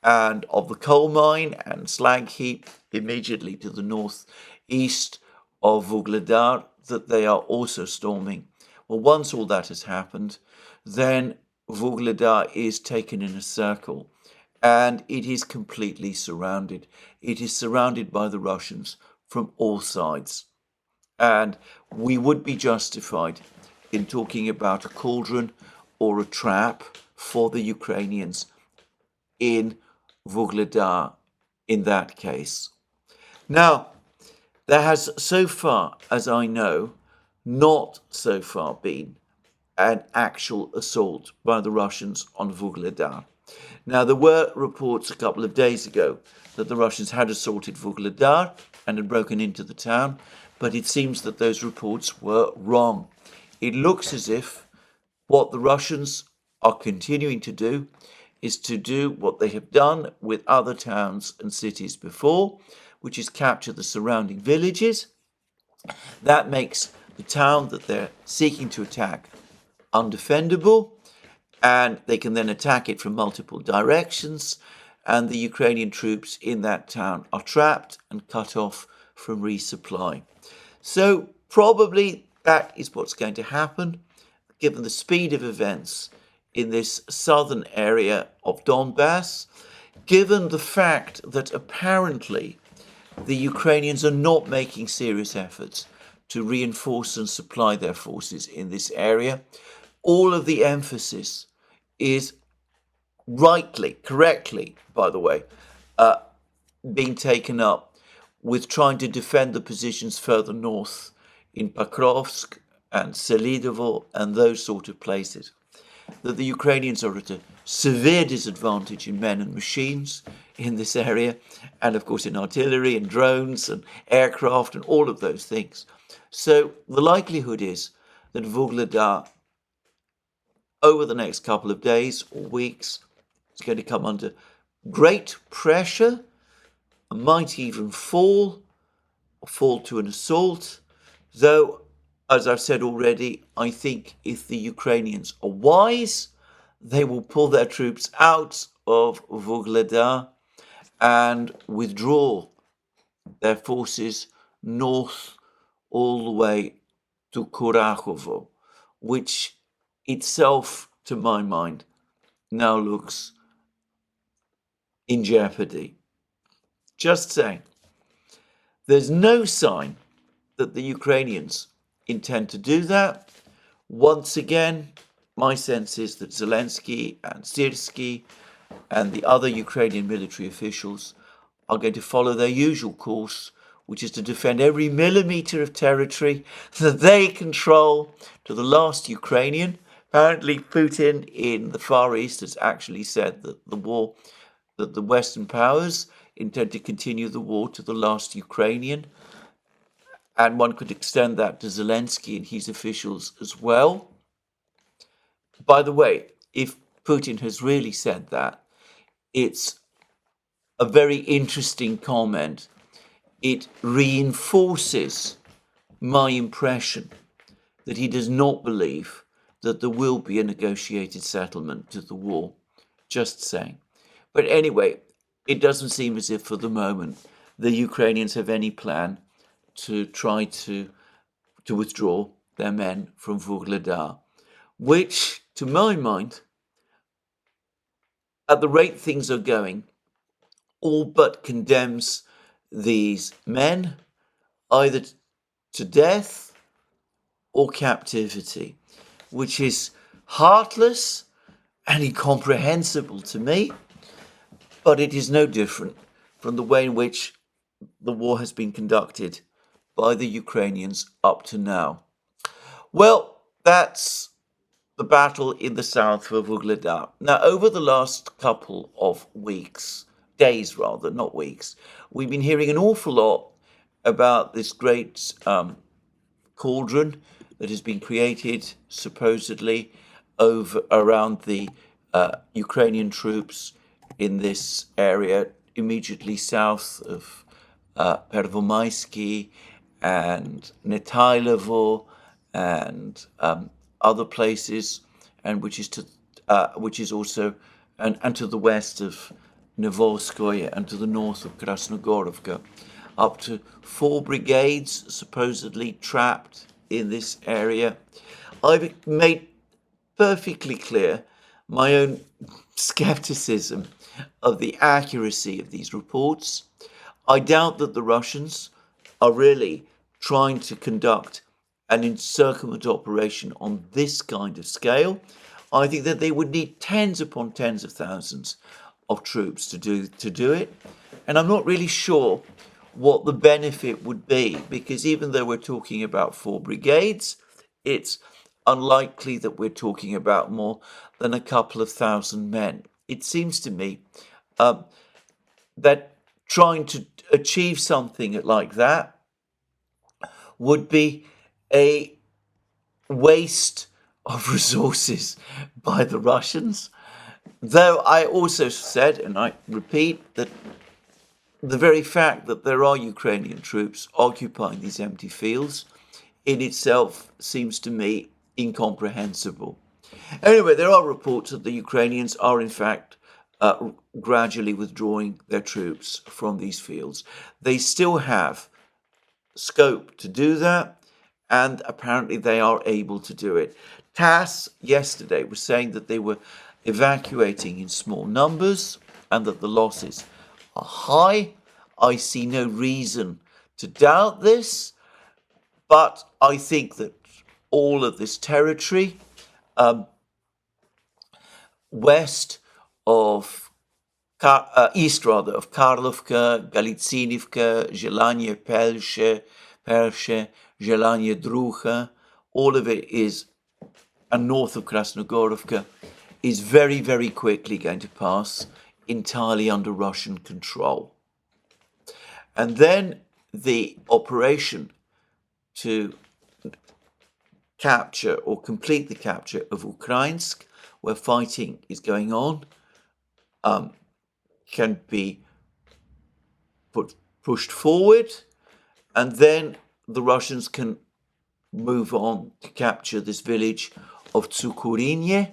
and of the coal mine and slag heap immediately to the northeast of Vuhledar, that they are also storming. Well, once all that has happened, then Vuhledar is taken in a circle, and it is completely surrounded. It is surrounded by the Russians from all sides. And we would be justified in talking about a cauldron or a trap for the Ukrainians in Vuhledar in that case. Now, there has so far, as I know, not so far been an actual assault by the Russians on Vuhledar. Now, there were reports a couple of days ago that the Russians had assaulted Vuhledar and had broken into the town, but it seems that those reports were wrong. It looks as if what the Russians are continuing to do is to do what they have done with other towns and cities before, which is capture the surrounding villages. That makes the town that they're seeking to attack undefendable, and they can then attack it from multiple directions, and the Ukrainian troops in that town are trapped and cut off from resupply. So probably that is what's going to happen, given the speed of events in this southern area of Donbass, given the fact that apparently the Ukrainians are not making serious efforts to reinforce and supply their forces in this area. All of the emphasis is rightly, correctly, by the way, being taken up with trying to defend the positions further north in Pakrovsk and Selidovo and those sort of places. That the Ukrainians are at a severe disadvantage in men and machines in this area, and of course in artillery and drones and aircraft and all of those things. So the likelihood is that Vuhledar, over the next couple of days or weeks, is going to come under great pressure and might even fall to an assault, though, as I've said already, I think if the Ukrainians are wise, they will pull their troops out of Vuhledar and withdraw their forces north all the way to Kurachovo, which itself, to my mind, now looks in jeopardy. Just saying. There's no sign that the Ukrainians intend to do that. Once again, my sense is that Zelensky and Syrsky and the other Ukrainian military officials are going to follow their usual course, which is to defend every millimeter of territory that they control to the last Ukrainian. Apparently, Putin in the Far East has actually said that that the Western powers intend to continue the war to the last Ukrainian. And one could extend that to Zelensky and his officials as well. By the way, if Putin has really said that, it's a very interesting comment. It reinforces my impression that he does not believe that there will be a negotiated settlement to the war. Just saying. But anyway, it doesn't seem as if for the moment the Ukrainians have any plan to try to withdraw their men from Vuhledar, which, to my mind, at the rate things are going, all but condemns these men either to death or captivity, which is heartless and incomprehensible to me, but it is no different from the way in which the war has been conducted by the Ukrainians up to now. Well, that's the battle in the south for Vuhledar. Now, over the last couple of weeks, days rather, not weeks, we've been hearing an awful lot about this great cauldron that has been created supposedly around the Ukrainian troops in this area immediately south of Pervomaisky and Netailevo and other places, and which is also and to the west of Novoskoye and to the north of Krasnogorovka, up to 4 brigades supposedly trapped in this area. I've made perfectly clear my own skepticism of the accuracy of these reports. I doubt that the Russians are really trying to conduct an encirclement operation on this kind of scale. I think that they would need tens upon tens of thousands of troops to do it. And I'm not really sure what the benefit would be, because even though we're talking about 4 brigades, it's unlikely that we're talking about more than a couple of thousand men. It seems to me that trying to achieve something like that would be a waste of resources by the Russians. Though I also said, and I repeat, that the very fact that there are Ukrainian troops occupying these empty fields in itself seems to me incomprehensible. Anyway, there are reports that the Ukrainians are in fact gradually withdrawing their troops from these fields. They still have scope to do that, and apparently they are able to do it. TASS yesterday was saying that they were evacuating in small numbers and that the losses are high. I see no reason to doubt this, but I think that all of this territory west of east rather of Karlovka, Galitsinivka, Zelanye Pershe, Zelanye Drucha, all of it is, and north of Krasnogorovka, is very, very quickly going to pass entirely under Russian control. And then the operation to capture or complete the capture of Ukrainsk, where fighting is going on, can be pushed forward, and then the Russians can move on to capture this village of Tsukurinye,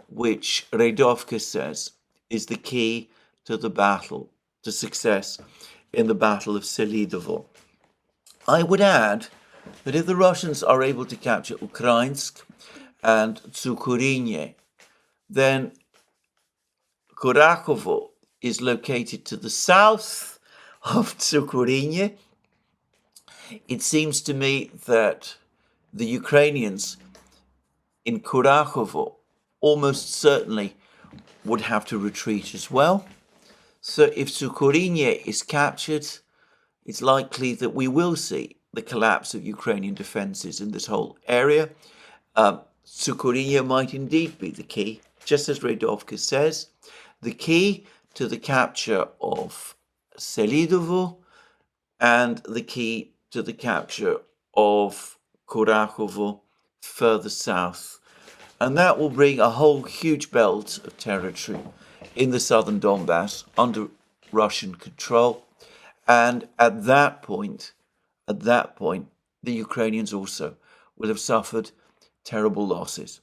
which Redovka says is the key to the battle, to success in the Battle of Selidovo. I would add that if the Russians are able to capture Ukrainsk and Tsukurinye, then Kurakovo is located to the south of Tsukurinye. It seems to me that the Ukrainians in Kurakovo almost certainly would have to retreat as well. So if Tsukurinye is captured, it's likely that we will see the collapse of Ukrainian defenses in this whole area. Tsukurinye might indeed be the key, just as Redovka says, the key to the capture of Selidovo and the key to the capture of Kurakovo further south. And that will bring a whole huge belt of territory in the southern Donbass under Russian control. And at that point, the Ukrainians also will have suffered terrible losses.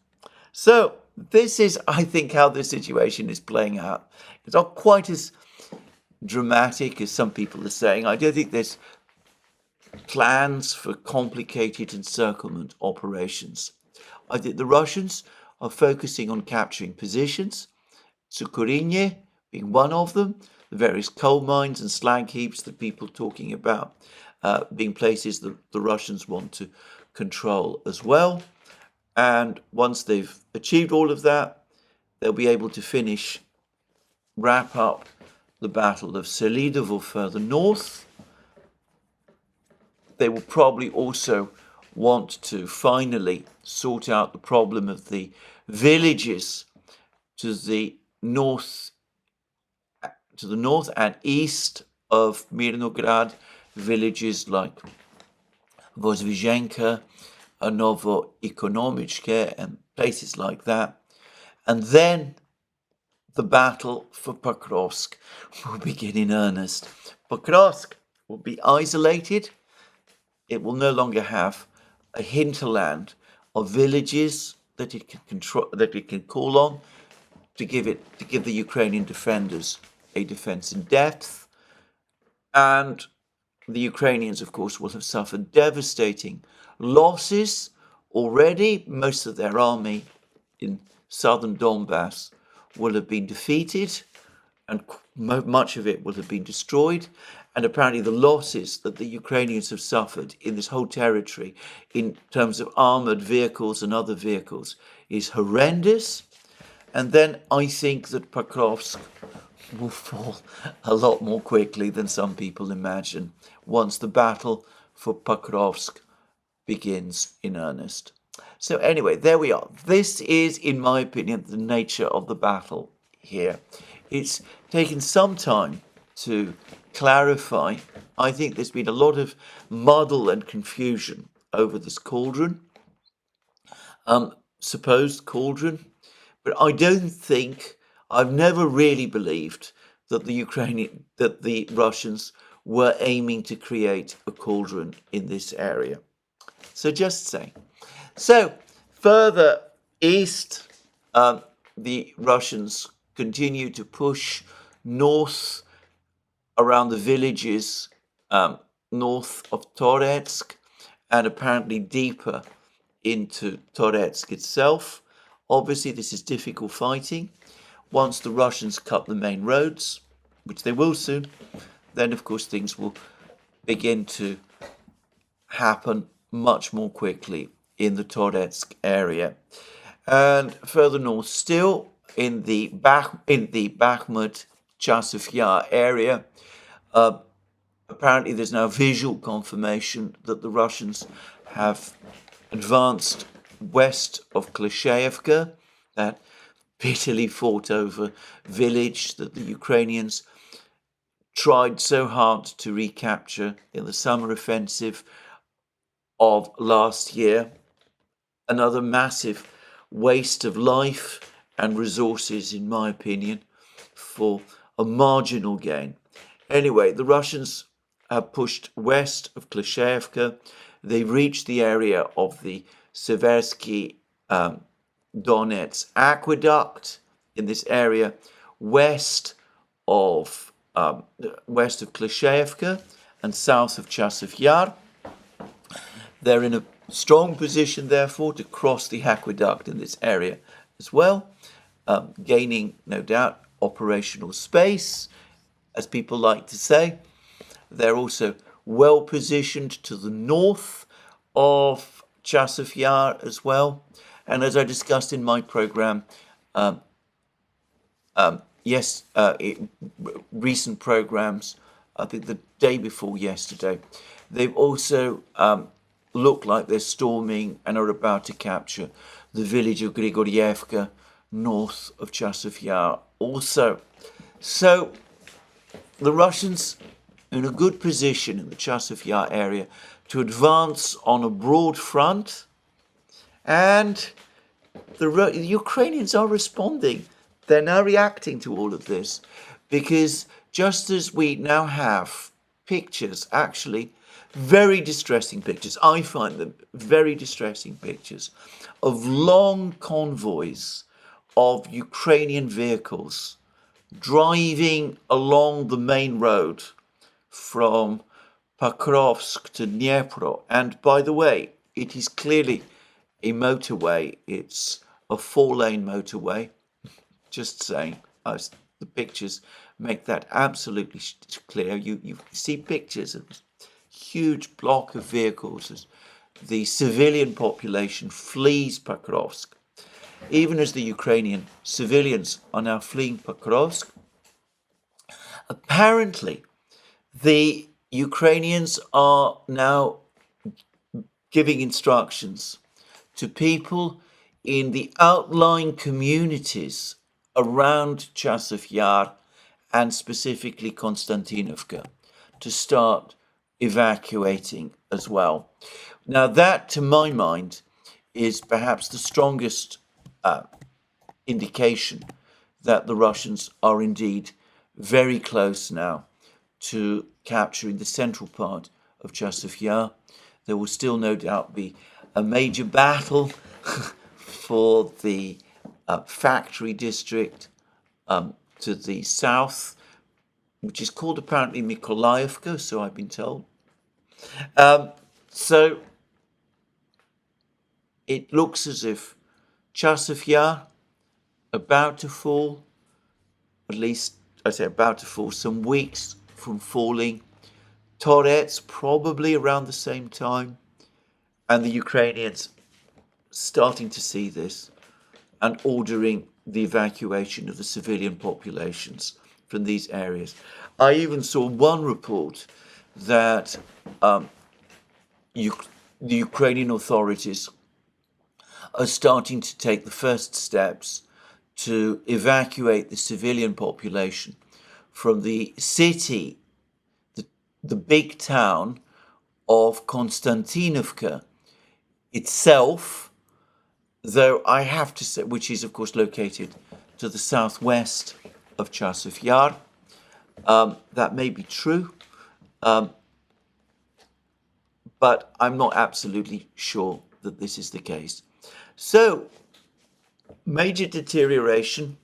So this is, I think, how the situation is playing out. It's not quite as dramatic as some people are saying. I don't think there's plans for complicated encirclement operations. I think the Russians are focusing on capturing positions, Cucurinhe being one of them, the various coal mines and slag heaps that people are talking about being places that the Russians want to control as well. And once they've achieved all of that, they'll be able to wrap up the Battle of Selidovo further north. They will probably also want to finally sort out the problem of the villages to the north and east of Mirnograd, villages like Vozvizenka, Novoekonomichke, and places like that. And then the battle for Pokrovsk will begin in earnest. Pokrovsk will be isolated. It will no longer have a hinterland of villages that it can control, that it can call on to give the Ukrainian defenders a defense in depth. And the Ukrainians, of course, will have suffered devastating losses already. Most of their army in southern Donbass will have been defeated, and much of it will have been destroyed. And apparently the losses that the Ukrainians have suffered in this whole territory in terms of armoured vehicles and other vehicles is horrendous. And then I think that Pokrovsk will fall a lot more quickly than some people imagine once the battle for Pokrovsk begins in earnest. So anyway, there we are. This is, in my opinion, the nature of the battle here. It's taken some time to clarify. I think there's been a lot of muddle and confusion over this cauldron, supposed cauldron, but I've never really believed that the Russians were aiming to create a cauldron in this area. So just saying. So further east, the Russians continue to push north around the villages north of Toretsk and apparently deeper into Toretsk itself. Obviously, this is difficult fighting. Once the Russians cut the main roads, which they will soon, then of course things will begin to happen much more quickly in the Toretsk area. And further north still, in the Bakhmut Chasiv Yar area, apparently there's now visual confirmation that the Russians have advanced west of Klishevka, that bitterly fought over village that the Ukrainians tried so hard to recapture in the summer offensive of last year. Another massive waste of life and resources, in my opinion, for a marginal gain. Anyway, the Russians have pushed west of Klishevka. They reached the area of the Seversky Donetsk aqueduct in this area west of Klishevka and south of Chasiv Yar. They're in a strong position, therefore, to cross the aqueduct in this area as well, gaining, no doubt, operational space, as people like to say. They're also well positioned to the north of Chasiv Yar as well. And as I discussed in my program, recent programs, I think the day before yesterday, they've also look like they're storming and are about to capture the village of Grigorievka north of Chasiv Yar also. So the Russians are in a good position in the Chasiv Yar area to advance on a broad front, and the Ukrainians are responding. They're now reacting to all of this, because just as we now have pictures, actually very distressing pictures, I find them very distressing pictures, of long convoys of Ukrainian vehicles driving along the main road from Pokrovsk to Dnipro. And by the way, it is clearly a motorway. It's a 4-lane motorway. Just saying, the pictures make that absolutely clear. You see pictures of this huge block of vehicles as the civilian population flees Покровsk. Even as the Ukrainian civilians are now fleeing Покровsk, apparently the Ukrainians are now giving instructions to people in the outlying communities around Chasiv Yar and specifically Konstantinovka to start evacuating as well. Now that, to my mind, is perhaps the strongest indication that the Russians are indeed very close now to capturing the central part of Chasiv Yar. There will still no doubt be a major battle for the factory district to the south, which is called apparently Mykolaievka, so I've been told. So it looks as if Chasiv Yar about to fall, at least I say about to fall, some weeks from falling. Toretsk probably around the same time, and the Ukrainians starting to see this and ordering the evacuation of the civilian populations from these areas. I even saw one report that the Ukrainian authorities are starting to take the first steps to evacuate the civilian population from the city, the big town of Konstantinovka itself, though I have to say, which is of course located to the southwest of Chasiv Yar. That may be true, but I'm not absolutely sure that this is the case. So, major deterioration,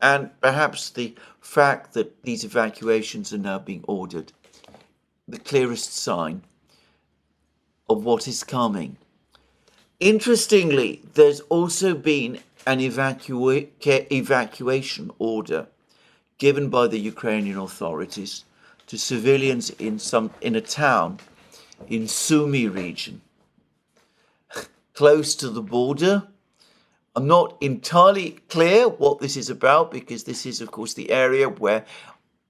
and perhaps the fact that these evacuations are now being ordered, the clearest sign of what is coming. Interestingly, there's also been an evacuation order given by the Ukrainian authorities to civilians in a town in Sumy region, close to the border. I'm not entirely clear what this is about, because this is, of course, the area where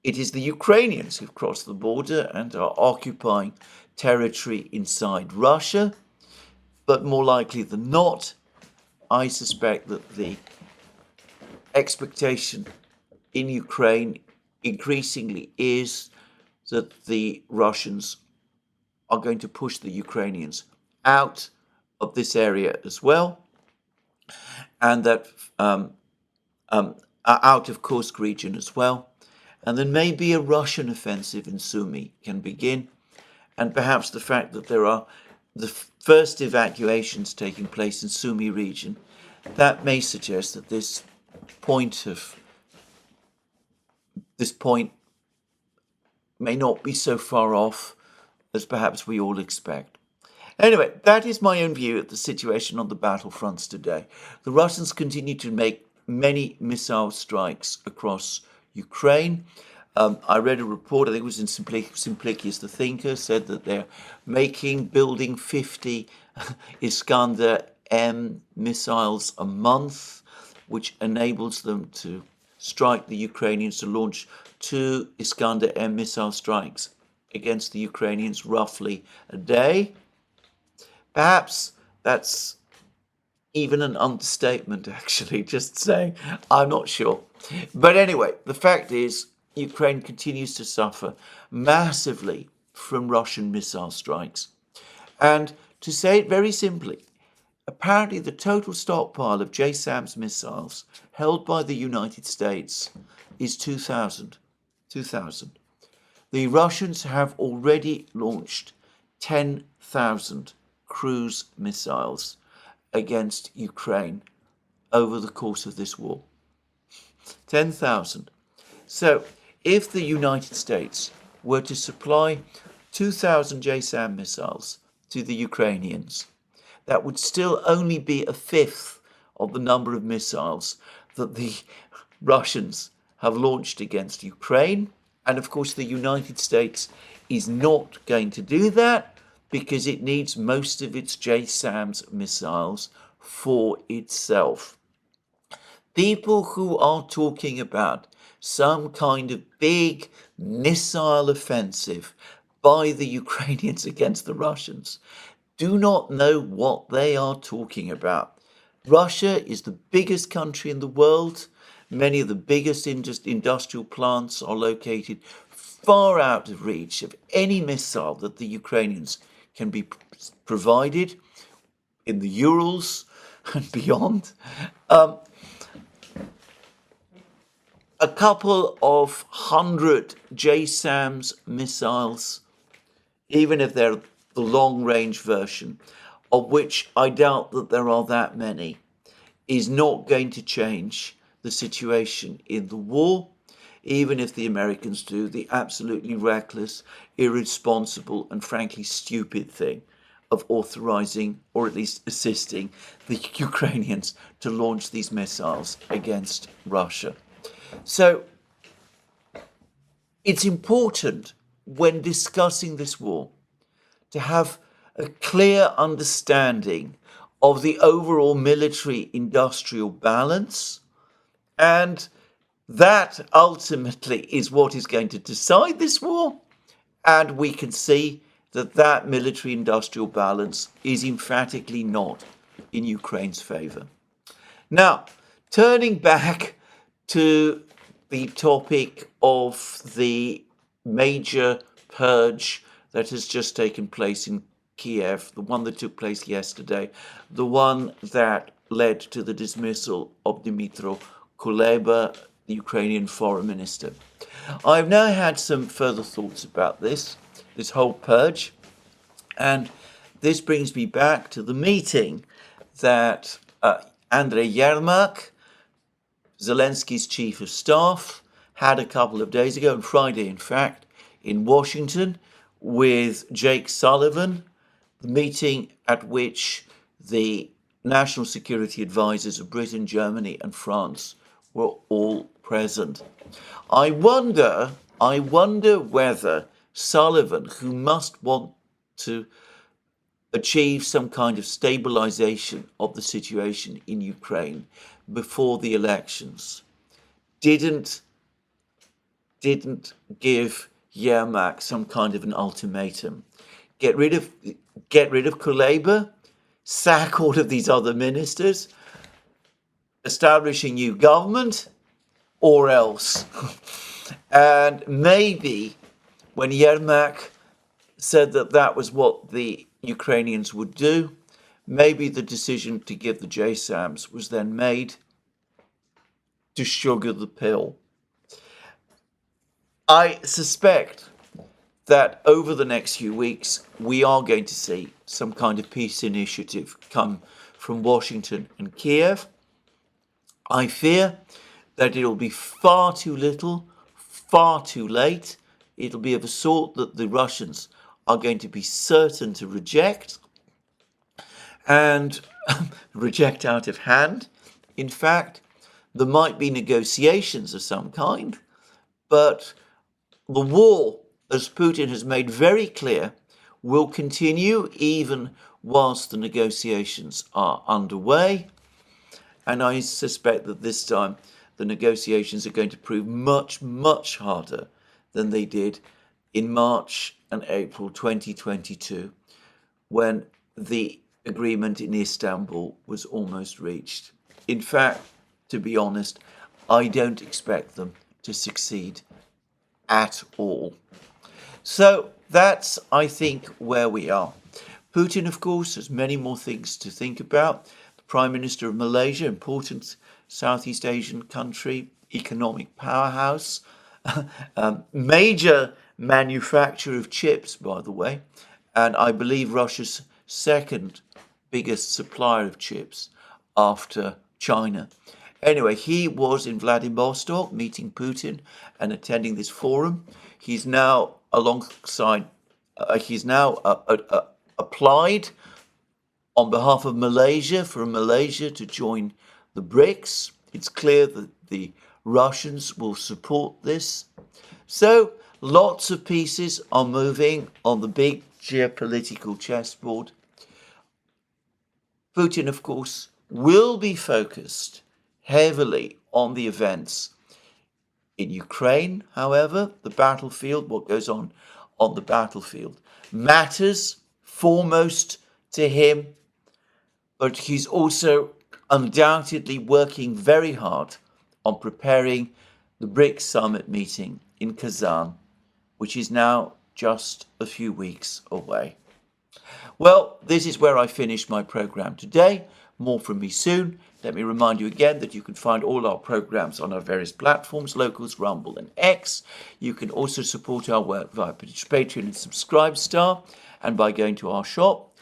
it is the Ukrainians who've crossed the border and are occupying territory inside Russia. But more likely than not, I suspect that the expectation in Ukraine increasingly is that the Russians are going to push the Ukrainians out of this area as well, and that out of Kursk region as well, and then maybe a Russian offensive in Sumy can begin, and perhaps the fact that there are the first evacuations taking place in Sumy region, that may suggest that this point may not be so far off as perhaps we all expect. Anyway, that is my own view of the situation on the battlefronts today. The Russians continue to make many missile strikes across Ukraine. I read a report, I think it was in Simplicius the Thinker, said that they're building 50 Iskander-M missiles a month, which enables them to strike the Ukrainians, to launch 2 Iskander-M missile strikes against the Ukrainians roughly a day. Perhaps that's even an understatement, actually, just saying. I'm not sure. But anyway, the fact is, Ukraine continues to suffer massively from Russian missile strikes. And to say it very simply, apparently the total stockpile of JSSAMS missiles held by the United States is 2,000. 2,000. The Russians have already launched 10,000 cruise missiles against Ukraine over the course of this war. 10,000. So, if the United States were to supply 2,000 JSSAM missiles to the Ukrainians, that would still only be a fifth of the number of missiles that the Russians have launched against Ukraine. And of course, the United States is not going to do that because it needs most of its JSAMS missiles for itself. People who are talking about some kind of big missile offensive by the Ukrainians against the Russians do not know what they are talking about. Russia is the biggest country in the world. Many of the biggest industrial plants are located far out of reach of any missile that the Ukrainians can be provided in the Urals and beyond. A couple of hundred JSAMS missiles, even if they're the long-range version, of which I doubt that there are that many, is not going to change the situation in the war, even if the Americans do the absolutely reckless, irresponsible, and frankly stupid thing of authorizing, or at least assisting, the Ukrainians to launch these missiles against Russia. So it's important when discussing this war to have a clear understanding of the overall military-industrial balance, and that ultimately is what is going to decide this war, and we can see that that military-industrial balance is emphatically not in Ukraine's favour. Now, turning back to the topic of the major purge that has just taken place in Kiev, the one that took place yesterday, the one that led to the dismissal of Dmytro Kuleba, the Ukrainian foreign minister. I've now had some further thoughts about this whole purge, and this brings me back to the meeting that Andrei Yermak, Zelensky's chief of staff, had a couple of days ago, on Friday in fact, in Washington with Jake Sullivan, the meeting at which the national security advisors of Britain, Germany and France were all present. I wonder whether Sullivan, who must want to achieve some kind of stabilization of the situation in Ukraine before the elections, didn't give Yermak some kind of an ultimatum. Get rid of Kuleba, sack all of these other ministers, establish a new government, or else. And maybe when Yermak said that that was what the Ukrainians would do, maybe the decision to give the JSAMS was then made to sugar the pill. I suspect that over the next few weeks, we are going to see some kind of peace initiative come from Washington and Kiev. I fear that it'll be far too little, far too late. It'll be of a sort that the Russians are going to be certain to reject, and reject out of hand. In fact, there might be negotiations of some kind, but the war, as Putin has made very clear, will continue even whilst the negotiations are underway. And I suspect that this time the negotiations are going to prove much, much harder than they did in March and April 2022, when the agreement in Istanbul was almost reached. In fact, to be honest, I don't expect them to succeed at all. So that's, I think, where we are. Putin, of course, has many more things to think about. The Prime Minister of Malaysia, important Southeast Asian country, economic powerhouse, major manufacturer of chips, by the way, and I believe Russia's second biggest supplier of chips after China. Anyway, he was in Vladivostok meeting Putin and attending this forum. He's now applied On behalf of Malaysia, for Malaysia to join the BRICS, it's clear that the Russians will support this. So lots of pieces are moving on the big geopolitical chessboard. Putin, of course, will be focused heavily on the events in Ukraine. However, the battlefield, what goes on the battlefield, matters foremost to him, but he's also undoubtedly working very hard on preparing the BRICS summit meeting in Kazan, which is now just a few weeks away. Well, this is where I finish my program today. More from me soon. Let me remind you again that you can find all our programs on our various platforms, Locals, Rumble and X. You can also support our work via Patreon and Subscribestar and by going to our shop.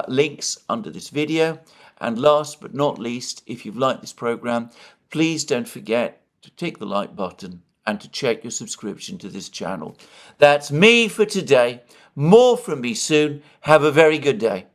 Links under this video. And last but not least, if you've liked this program, please don't forget to tick the like button and to check your subscription to this channel. That's me for today. More from me soon. Have a very good day.